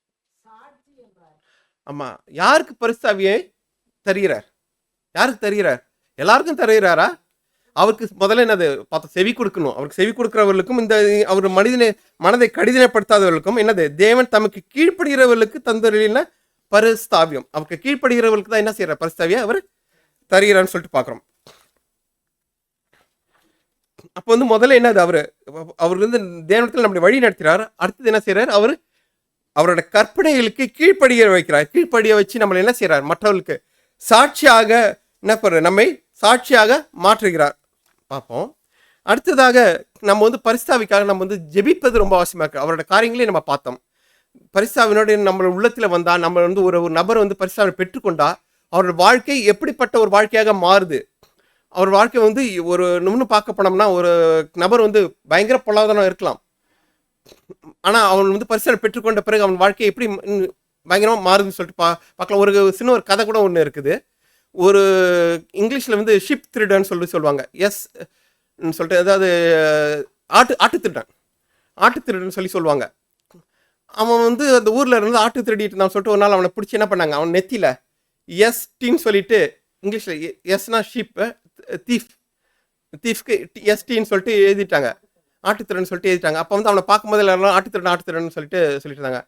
சாட்சி என்றார். ஆமா, யாருக்கு பரிசாவியை தருகிறார்? யாருக்கு தருகிறார்? எல்லாருக்கும் தருகிறாரா? அவருக்கு முதல்ல என்னது பார்த்து செவி கொடுக்கணும். அவருக்கு செவி கொடுக்கிறவர்களுக்கும் இந்த அவர் மனதை கடினப்படுத்தாதவர்களுக்கும் என்னது தேவன் தமக்கு கீழ்ப்படுகிறவர்களுக்கு தந்தருளின பரிசுத்தாவியம். அவருக்கு கீழ்ப்படுகிறவர்களுக்கு தான் என்ன செய்யறார்? பரிசுத்தாவியை அவர் தருகிறான்னு சொல்லிட்டு பார்க்குறோம். அப்போ வந்து முதல்ல என்னது அவர் வந்து தேவனத்தில் நம்முடைய வழி நடத்துகிறார். அடுத்தது என்ன செய்யறார்? அவரோட கற்பனைகளுக்கு கீழ்ப்படிய வச்சு நம்மளை என்ன செய்யறார்? மற்றவர்களுக்கு சாட்சியாக என்ன பண்ணுற? நம்மை சாட்சியாக மாற்றுகிறார். பார்ப்போம். அடுத்ததாக நம்ம வந்து பரிசுத்தாவிக்காக நம்ம வந்து ஜெபிப்பது ரொம்ப அவசியமாக இருக்குது. அவரோட காரியங்களையும் நம்ம பார்த்தோம். பரிசுத்தாவினோட நம்ம உள்ளத்தில் வந்தால் நம்ம வந்து ஒரு நபர் வந்து பரிசுத்தாவை பெற்றுக்கொண்டா அவரோட வாழ்க்கை எப்படிப்பட்ட ஒரு வாழ்க்கையாக மாறுது? அவர் வாழ்க்கை வந்து ஒரு இன்னும் பார்க்க போனோம்னா ஒரு நபர் வந்து பயங்கர பொருளாதாரம் இருக்கலாம். ஆனால் அவன் வந்து பரிசுத்தாவை பெற்றுக்கொண்ட பிறகு அவன் வாழ்க்கை எப்படி பயங்கரமாக மாறுதுன்னு சொல்லிட்டு பார்க்கலாம். ஒரு கதை கூட ஒன்று இருக்குது. ஒரு இங்கிலீஷில் வந்து ஷிப் திருடன்னு சொல்லுவாங்க. சொல்லிட்டு அதாவது ஆட்டு திருடன் சொல்லுவாங்க. அவன் வந்து அந்த ஊரில் இருந்து ஆட்டு திருடிட்டு இருந்தான் சொல்லிட்டு ஒரு நாள் அவனை பிடிச்சி என்ன பண்ணாங்க? அவன் நெத்தியில் எஸ்டின்னு சொல்லிட்டு இங்கிலீஷில் எஸ்னா ஷிப், தீஃப்க்கு எஸ்டின்னு சொல்லிட்டு எழுதிட்டாங்க. ஆட்டுத்திறன் சொல்லிட்டு எழுதிட்டாங்க. அப்போ வந்து அவனை பார்க்கும்போது எல்லாரும் ஆட்டுத்திறன் சொல்லிட்டு இருந்தாங்க.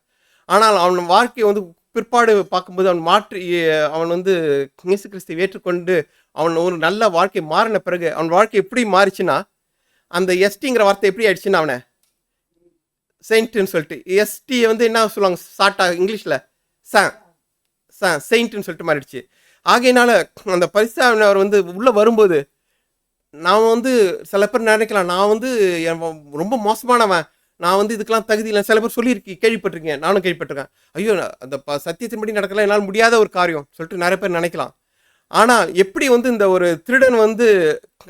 ஆனால் அவன் வாழ்க்கையை வந்து பிற்பாடு பார்க்கும்போது அவன் வந்து இயேசு கிறிஸ்துவை ஏற்றுக்கொண்டு அவன் ஒரு நல்ல வாழ்க்கை மாறின பிறகு அவன் வாழ்க்கை எப்படி மாறிச்சுன்னா அந்த எஸ்டிங்கிற வார்த்தை எப்படி ஆயிடுச்சுன்னா அவனை செயின்ட்னு சொல்லிட்டு எஸ்டி வந்து என்ன சொல்லுவாங்க ஷார்ட்டாக இங்கிலீஷில் செயின்ட்னு சொல்லிட்டு மாறிடுச்சு. ஆகையினால அந்த பரிசுத்தவர் வந்து உள்ளே வரும்போது நான் வந்து சில பேர் நினைக்கலாம் நான் வந்து ரொம்ப மோசமானவன், நான் வந்து இதுக்கெல்லாம் தகுதி இல்லை. சில பேர் கேள்விப்பட்டிருக்கேன், நானும் கேள்விப்பட்டிருக்கேன். ஐயோ அந்த சத்தியத்தின்படி நடக்கலாம் என்னால் முடியாத ஒரு காரியம் சொல்லிட்டு நிறைய பேர் நினைக்கலாம். ஆனால் எப்படி வந்து இந்த ஒரு திருடன் வந்து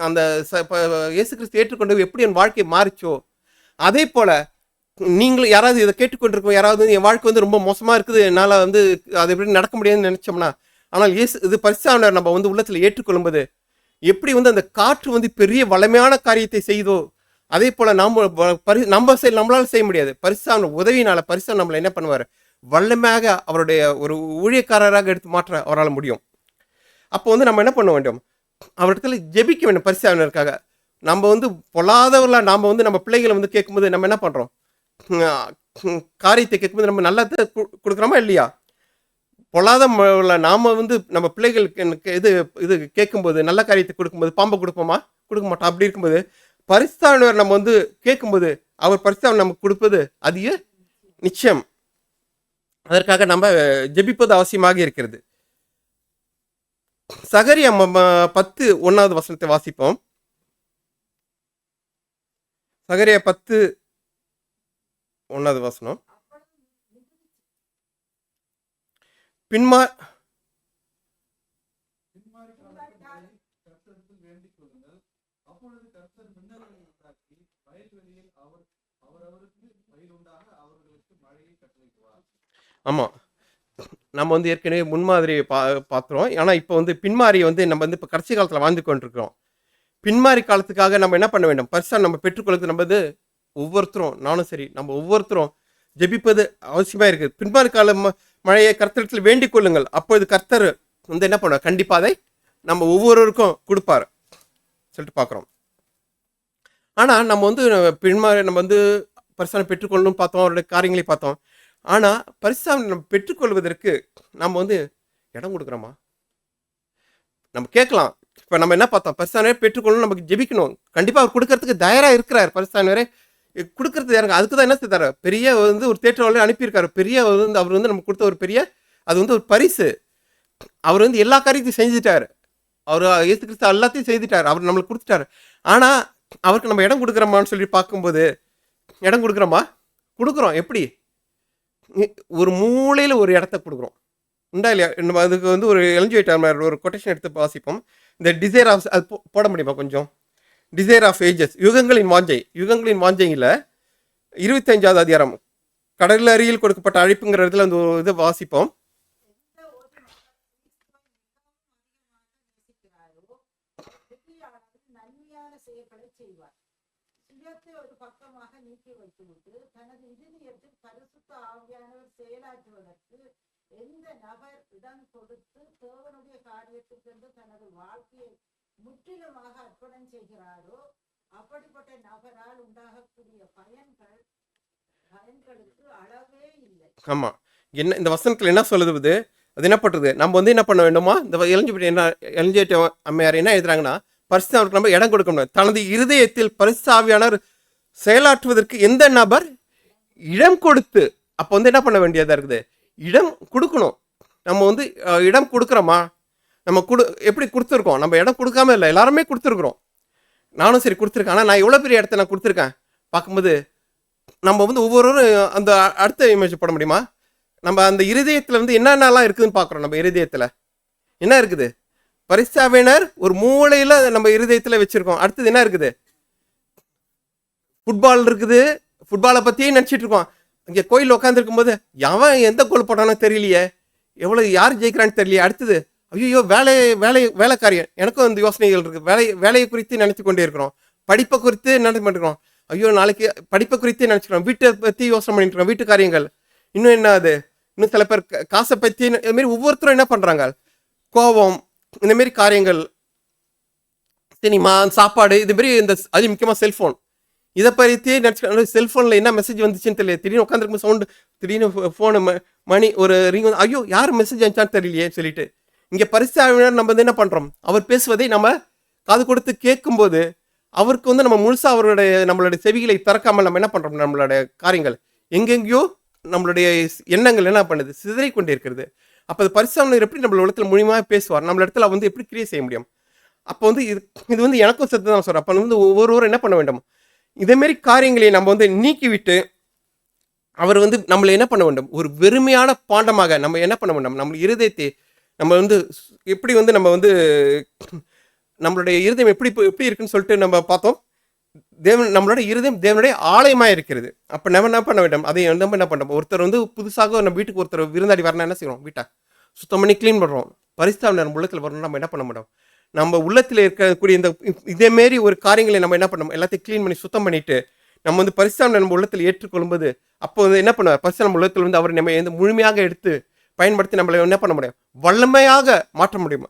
அந்த இயேசு கிறிஸ்து ஏற்றுக்கொண்டு எப்படி என் வாழ்க்கை மாறிச்சோ, அதே போல் நீங்களும் யாராவது இதை கேட்டுக்கொண்டிருக்கோம், யாராவது என் வாழ்க்கை வந்து ரொம்ப மோசமாக இருக்குது, என்னால் வந்து அது எப்படி நடக்க முடியாதுன்னு நினச்சோம்னா, ஆனால் இது பரிசுத்தவான்கள் நம்ம வந்து உள்ளத்தில் ஏற்றுக்கொள்ளும்போது எப்படி வந்து அந்த காற்று வந்து பெரிய வளமையான காரியத்தை செய்தோ, அதே போல் நம்மளால் செய்ய முடியாது. பரிசுத்தவான்கள் உதவியினால பரிசுத்தவான் நம்மளை என்ன பண்ணுவார், வல்லமையாக அவருடைய ஒரு ஊழியக்காரராக எடுத்து மாற்ற அவரால் முடியும். அப்போ வந்து நம்ம என்ன பண்ண வேண்டும், அவரிடத்துல ஜெபிக்க வேண்டும் பரிசுத்தவான்களுக்காக. நம்ம வந்து பொல்லாதவர்களாக நாம் வந்து நம்ம பிள்ளைகளை வந்து கேட்கும்போது நம்ம என்ன பண்ணுறோம், காரியத்தை கேட்கும்போது நம்ம நல்லதை கொடுக்குறோமா இல்லையா? பொல்லாத நாம் வந்து நம்ம பிள்ளைகளுக்கு இது கேட்கும்போது நல்ல காரியத்தை கொடுக்கும்போது பாம்பை கொடுப்போமா? கொடுக்க மாட்டோம். அப்படி இருக்கும்போது பரிசுத்தவான்கள் நம்ம வந்து கேட்கும்போது அவர் பரிசுத்தவான் நமக்கு கொடுப்பது அதிக நிச்சயம். அதற்காக நம்ம ஜெபிப்பது அவசியமாக இருக்கிறது. சகரியா 10:1 வசனத்தை வாசிப்போம். சகரியா 10:1 வசனம். ஆமாம், நம்ம வந்து ஏற்கனவே முன்மாதிரி பார்த்துறோம். ஆனால் இப்போ வந்து பின்மாரி வந்து நம்ம வந்து இப்போ கடைசி காலத்தில் வாழ்ந்து கொண்டிருக்கிறோம். பின்மாரி காலத்துக்காக நம்ம என்ன பண்ண வேண்டும், பரிசுத்தம் நம்ம பெற்றுக்கொள்வது நம்ம வந்து ஒவ்வொருத்தரும், நானும் சரி நம்ம ஒவ்வொருத்தரும் ஜெபிப்பது அவசியமாக இருக்குது. பின்மாரி கால மழையை கர்த்தரிடத்தில் வேண்டிக் கொள்ளுங்கள், அப்பொழுது கர்த்தர் வந்து என்ன பண்ணுவார், கண்டிப்பாக அதை நம்ம ஒவ்வொருவருக்கும் கொடுப்பார் சொல்லிட்டு பார்க்குறோம். ஆனால் நம்ம வந்து பின்மாரி நம்ம வந்து பரிசுத்தம் பெற்றுக்கொள்ளணும் பார்த்தோம், அவருடைய காரியங்களை பார்த்தோம். ஆனால் பரிசுத்தம் நம்ம பெற்றுக்கொள்வதற்கு நம்ம வந்து இடம் கொடுக்குறோமா? நம்ம கேட்கலாம். இப்போ நம்ம என்ன பார்த்தோம், பரிசுத்தவரை பெற்றுக்கொள்ளணும், நமக்கு ஜெபிக்கணும். கண்டிப்பாக அவர் கொடுக்கறதுக்கு தயாராக இருக்கிறார். பரிசுத்தவரை கொடுக்கறது யாருங்க, அதுக்கு தான் என்ன செய்தார், பெரிய வந்து ஒரு தேட்டரை அனுப்பியிருக்காரு. பெரிய வந்து அவர் வந்து நமக்கு கொடுத்த ஒரு பெரிய அது வந்து ஒரு பரிசு. அவர் வந்து எல்லா காரியத்தையும் செஞ்சுட்டார். அவர் இயேசு கிறிஸ்து எல்லாத்தையும் செய்துட்டார், அவர் நம்மளுக்கு கொடுத்துட்டார். ஆனால் அவருக்கு நம்ம இடம் கொடுக்குறோமான்னு சொல்லி பார்க்கும்போது இடம் கொடுக்குறோமா? கொடுக்குறோம். எப்படி? ஒரு மூலையில் ஒரு இடத்த கொடுக்குறோம், உண்டா இல்லையா? நம்ம அதுக்கு வந்து ஒரு எலிஜிவேட்டர் ஒரு கொட்டேஷன் எடுத்து வாசிப்போம். இந்த டிசைர் ஆஃப், அது போட முடியுமா கொஞ்சம்? டிசைர் ஆஃப் ஏஜஸ், யுகங்களின் வாஞ்சையில் 25வது அதிகாரம் கடல் அருகில் கொடுக்கப்பட்ட அழைப்புங்கிற இடத்துல அந்த ஒரு இதை வாசிப்போம். ஒரு பக்கமாக நீக்கி வைத்துவிட்டு தனது இதயத்தில் பரிசுத்த ஆவியானவர் செயலாற்றுவதற்கு எந்த நபர் இடம் கொடுத்து தேவனுடைய காரியத்திற்கு தனது வாழ்க்கையை முற்றிலுமாக அர்ப்பணம் செய்கிறாரோ அப்படிப்பட்ட நபரால் உண்டாகக்கூடிய பயன்களுக்கு அளவே இல்லை. ஆமா, என்ன இந்த வசனத்தில் என்ன சொல்லுது, அது என்ன பண்றது, நம்ம வந்து என்ன பண்ண வேண்டுமா, இந்த எலிஜிபிலிட்டி அம்மையார் என்ன எழுதுறாங்கன்னா, பரிசுத்தவருக்கு நம்ம இடம் கொடுக்கணும். தனது இருதயத்தில் பரிசுத்த ஆவியானவர் செயலாற்றுவதற்கு எந்த நபர் இடம் கொடுத்து, அப்போ வந்து என்ன பண்ண வேண்டியதாக இருக்குது, இடம் கொடுக்கணும். நம்ம வந்து இடம் கொடுக்குறோமா? நம்ம எப்படி கொடுத்துருக்கோம்? நம்ம இடம் கொடுக்காம இல்லை, எல்லாருமே கொடுத்துருக்குறோம். நானும் சரி கொடுத்துருக்கேன். ஆனால் நான் எவ்வளோ பெரிய இடத்த நான் கொடுத்துருக்கேன் பார்க்கும்போது நம்ம வந்து ஒவ்வொருவரும் அந்த அடுத்த இமேஜ் போட முடியுமா? நம்ம அந்த இருதயத்தில் வந்து என்னென்னலாம் இருக்குதுன்னு பார்க்குறோம். நம்ம இருதயத்தில் என்ன இருக்குது, பரிசுத்தவான்கள் ஒரு மூலையில் நம்ம இருதயத்தில் வச்சுருக்கோம். அடுத்தது என்ன இருக்குது, ஃபுட்பால் இருக்குது. ஃபுட்பாலை பற்றியே நினச்சிட்டு இருக்கோம். இங்கே கோயில் உட்காந்துருக்கும் போது எவன் எந்த கோல் போட்டானோ தெரியலையே, எவ்வளோ யார் ஜெயிக்கிறான்னு தெரியலையே. அடுத்தது ஐயோ வேலைக்காரியம், எனக்கும் அந்த யோசனைகள் இருக்குது. வேலையை குறித்து நினச்சி கொண்டே இருக்கிறோம். படிப்பை குறித்து நினைச்சு பண்ணிருக்கிறோம். ஐயோ நாளைக்கு படிப்பை குறித்து நினச்சிக்கிறோம். வீட்டை பற்றி யோசனை பண்ணிட்டு இருக்கோம், வீட்டு காரியங்கள். இன்னும் என்ன அது, இன்னும் சில பேர் காசை பற்றி இதுமாரி ஒவ்வொருத்தரும் என்ன பண்ணுறாங்க, கோபம், இந்தமாரி காரியங்கள், சினிமா, சாப்பாடு, இதுமாரி அது முக்கியமாக செல்ஃபோன், இதை பற்றியே நினச்சி செல்ஃபோனில் என்ன மெசேஜ் வந்துச்சுன்னு தெரியல. திடீர்னு உட்காந்துருக்கும் சவுண்டு, திடீர்னு ஃபோனு மணி ஒரு ரிங் வந்து ஐயோ யார் மெசேஜ் அனுப்பிச்சான்னு தெரியலையே சொல்லிட்டு இங்கே பரிசுத்தவான்கள் நம்ம வந்து என்ன பண்ணுறோம், அவர் பேசுவதை நம்ம காது கொடுத்து கேட்கும்போது அவருக்கு வந்து நம்ம முழுசா நம்மளுடைய செவிகளை திறக்காமல் நம்ம என்ன பண்றோம், நம்மளுடைய காரியங்கள் எங்கெங்கேயோ நம்மளுடைய எண்ணங்கள் என்ன பண்ணுது, சிதறி கொண்டே இருக்கிறது. அப்போ அது பரிசுத்தவான்கள் எப்படி நம்ம இடத்துல முழுமையாக பேசுவார், நம்மள இடத்துல வந்து எப்படி கிரியை செய்ய முடியும்? அப்போ வந்து இது வந்து எனக்கும் சேர்த்து தான் சொல்றேன். அப்போ வந்து ஒவ்வொருவரும் என்ன பண்ண வேண்டும், இதேமாரி காரியங்களை நம்ம வந்து நீக்கிவிட்டு அவர் வந்து நம்மளை என்ன பண்ண வேண்டும், ஒரு வெறுமையான பாண்டமாக நம்ம என்ன பண்ண வேண்டும், நம்ம இருதயத்தை நம்ம வந்து எப்படி வந்து நம்ம வந்து நம்மளுடைய இருதயம் எப்படி எப்படி இருக்குன்னு சொல்லிட்டு நம்ம பார்த்தோம். தேவன் நம்மளோட இருதயம் தேவனுடைய ஆலயமாக இருக்கிறது. அப்போ நம்ம என்ன பண்ண வேண்டும், அதை நம்ம என்ன பண்ணுறோம், ஒருத்தர் வந்து புதுசாக நம்ம வீட்டுக்கு ஒருத்தர் விருந்தாடி வரணும், என்ன செய்கிறோம், வீட்டை சுத்தம் பண்ணி க்ளீன் பண்ணுறோம். பரிசுத்தவான்கள் நம்ம உள்ளத்தில் வரணும், நம்ம என்ன பண்ண மாட்டோம், நம்ம உள்ளத்தில் இருக்கக்கூடிய இந்த இதேமாரி ஒரு காரியங்களை நம்ம என்ன பண்ணோம், எல்லாத்தையும் க்ளீன் பண்ணி சுத்தம் பண்ணிட்டு நம்ம வந்து பரிசுத்தவான்கள் நம்ம உள்ளத்தில் ஏற்றுக்கொள்ளும்போது அப்போ வந்து என்ன பண்ணுவார், பரிசுத்தவான்கள் நம்ம உள்ளத்தில் வந்து அவர் நம்ம வந்து முழுமையாக எடுத்து பயன்படுத்தி நம்மளை என்ன பண்ண முடியும், வல்லமையாக மாற்ற முடியும்.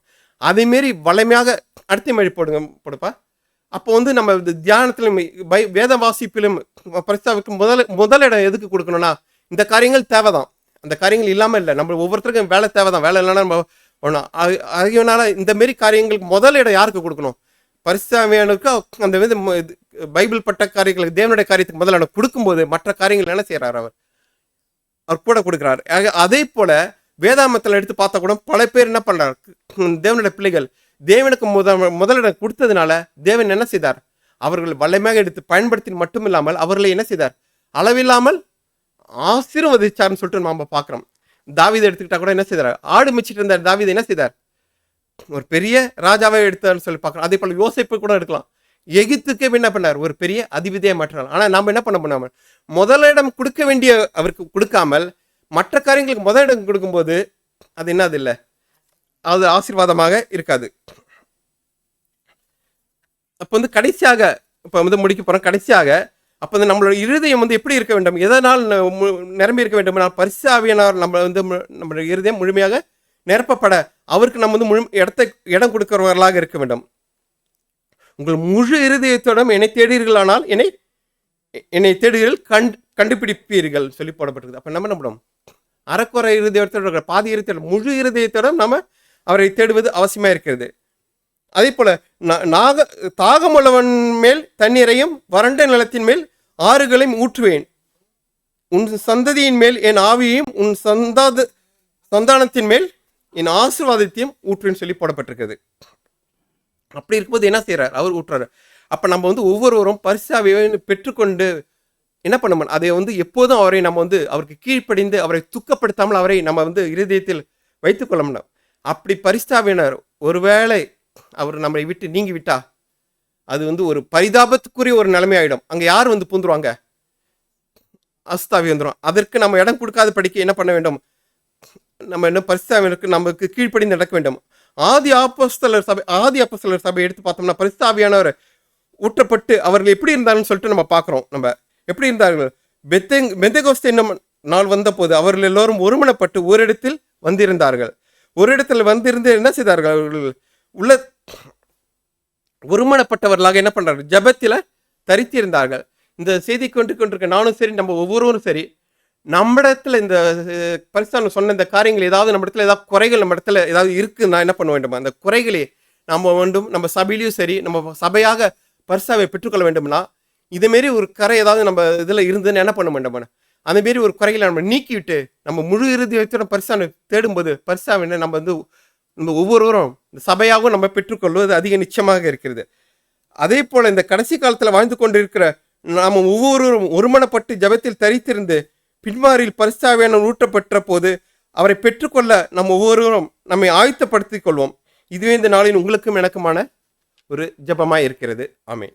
அதேமாரி வல்லமையாக அடுத்த மாரி போடுப்பா. அப்போ வந்து நம்ம தியானத்திலும் வேத வாசிப்பிலும் பரிசுத்தாவுக்கு முதலிடம் எதுக்கு கொடுக்கணும்னா, இந்த காரியங்கள் தேவைதான், அந்த காரியங்கள் இல்லாமல் இல்லை. நம்ம ஒவ்வொருத்தருக்கும் வேலை தேவைதான், வேலை இல்லைன்னா நம்ம ஒன்றும் அதனால இந்த மாரி காரியங்களுக்கு முதலிடம் யாருக்கு கொடுக்கணும், பரிசுத்தாவியானுக்கு. அந்த வந்து பைபிள் பட்ட காரியங்களுக்கு தேவனுடைய காரியத்துக்கு முதலிடம் கொடுக்கும்போது மற்ற காரியங்கள் என்ன செய்கிறார், அவர் கூட கொடுக்குறாரு. அதே போல வேதாமத்தில் எடுத்து பார்த்தா கூட பல பேர் என்ன பண்றாரு, தேவனுடைய பிள்ளைகள் தேவனுக்கு முதலிடம் கொடுத்ததுனால தேவன் என்ன செய்தார், அவர்கள் வல்லமையாக எடுத்து பயன்படுத்தி மட்டும் இல்லாமல் அவர்களை என்ன செய்தார், அளவில்லாமல் ஆசீர்வதிச்சார்னு சொல்லிட்டு நம்ம பார்க்குறோம். தாவீதை எடுத்துக்கிட்டா கூட என்ன செய்தார், ஆடு மிச்சிட்டு இருந்தார் தாவீதை என்ன செய்தார், ஒரு பெரிய ராஜாவை எடுத்தார்னு சொல்லி பார்க்குறோம். அதே போல யோசேப்பை கூட எடுக்கலாம், எகிப்துக்கே என்ன பண்ணார், ஒரு பெரிய அதிபதியை மாற்றினார். ஆனால் நாம் என்ன பண்ணாமல் முதலிடம் கொடுக்க வேண்டிய அவருக்கு கொடுக்காமல் மற்ற காரியங்களுக்கு முதலிடம் கொடுக்கும்போது அது என்னது இல்லை, அது ஆசீர்வாதமாக இருக்காது. அப்போ வந்து கடைசியாக இப்போ வந்து முடிக்க போகிறோம். கடைசியாக அப்போ வந்து நம்மளோட இருதயம் வந்து எப்படி இருக்க வேண்டும், எதனால் நிரம்பி இருக்க வேண்டும், பரிசுத்தாவியானவர் நம்ம வந்து நம்மளோட இருதயம் முழுமையாக நிரப்பப்பட அவருக்கு நம்ம வந்து இடம் கொடுக்கிறவர்களாக இருக்க வேண்டும். உங்கள் முழு இருதயத்தோடும் என்னை தேடுவீர்களானால் என்னை தேடுவீர்கள் கண்டுபிடிப்பீர்கள் சொல்லி போடப்பட்டிருக்கு. அப்போ நம்ம என்ன பண்ணுவோம், அறக்குறை இருதயத்தோட பாதி இருதயத்தோட முழு இருதயத்தோட நம்ம அவரை தேடுவது அவசியமாக இருக்கிறது. அதே போல தாகமுள்ளவன் மேல் தண்ணீரையும் வறண்ட நிலத்தின் மேல் ஆறுகளையும் ஊற்றுவேன், உன் சந்ததியின் மேல் என் ஆவியையும் உன் சந்தானத்தின் மேல் என் ஆசீர்வாதத்தையும் ஊற்றுவேன்னு சொல்லி போடப்பட்டிருக்கிறது. அப்படி இருக்கும்போது என்ன செய்யறார், அவர் ஊற்றுறாரு. அப்போ நம்ம வந்து ஒவ்வொருவரும் பரிசுத்தாவியை பெற்றுக்கொண்டு என்ன பண்ணணும், அதை வந்து எப்போதும் அவரை நம்ம வந்து அவருக்கு கீழ்ப்படிந்து அவரை துக்கப்படுத்தாமல் அவரை நம்ம வந்து இருதயத்தில் வைத்துக்கொள்ள முடியும். அப்படி பரிசுத்தாவியினர் ஒருவேளை அவர் நம்மளை விட்டு நீங்கி விட்டா அது வந்து ஒரு பரிதாபத்துக்குரிய ஒரு நிலைமை ஆகிடும். அங்கே யார் வந்து பூந்துருவாங்க, அசுத்தாவி வந்துடும். அதற்கு நம்ம இடம் கொடுக்காத படிக்க என்ன பண்ண வேண்டும், நம்ம என்ன பரிசுத்தாவியருக்கு நமக்கு கீழ்ப்படிந்து நடக்க வேண்டும். ஆதி அப்போஸ்தலர் சபை எடுத்து பார்த்தோம்னா பரிசுத்தாவியானவர் ஊற்றப்பட்டு அவர்கள் எப்படி இருந்தாலும் சொல்லிட்டு நம்ம பார்க்குறோம். நம்ம எப்படி இருந்தார்கள், பெந்தெகோஸ்தே என்னும் நாள் வந்த போது அவர்கள் எல்லோரும் ஒருமனப்பட்டு ஒரு இடத்தில் வந்திருந்தார்கள். ஒரு இடத்துல வந்திருந்து என்ன செய்தார்கள், அவர்கள் உள்ள ஒருமனப்பட்டவர்களாக என்ன பண்றார்கள், ஜபத்தில் தரித்திருந்தார்கள். இந்த செய்தி கொண்டிருக்க நானும் சரி, நம்ம ஒவ்வொருவரும் சரி, நம்ம இடத்துல இந்த பரிசுத்தவான் சொன்ன இந்த காரியங்கள் ஏதாவது நம்ம இடத்துல ஏதாவது குறைகள் நம்ம இடத்துல ஏதாவது இருக்குன்னா என்ன பண்ண வேண்டும், அந்த குறைகளே நம்ம வேண்டும். நம்ம சபையிலையும் சரி, நம்ம சபையாக பரிசுத்தாவை பெற்றுக்கொள்ள வேண்டும்னா இதேமாரி ஒரு கரை ஏதாவது நம்ம இதில் இருந்துன்னு என்ன பண்ண வேண்டும், அந்தமாரி ஒரு குறைகளை நம்ம நீக்கிவிட்டு நம்ம முழு இறுதியோட பரிசுத்தாவை தேடும்போது பரிசுத்தாவை நம்ம வந்து நம்ம ஒவ்வொருவரும் இந்த சபையாகவும் நம்ம பெற்றுக்கொள்வது அதிக நிச்சயமாக இருக்கிறது. அதே போல் இந்த கடைசி காலத்தில் வாழ்ந்து கொண்டிருக்கிற நாம் ஒவ்வொருவரும் ஒருமனப்பட்டு ஜபத்தில் தரித்திருந்து பின்மாரில் பரிசுத்தாவியானவர் ஊற்றப்பட்ட போது அவரை பெற்றுக்கொள்ள நம்ம ஒவ்வொருவரும் நம்மை ஆயத்தப்படுத்திக் கொள்வோம். இதுவே இந்த நாளின் உங்களுக்கும் எனக்குமான ஒரு ஜபமாய் இருக்கிறது. ஆமென்.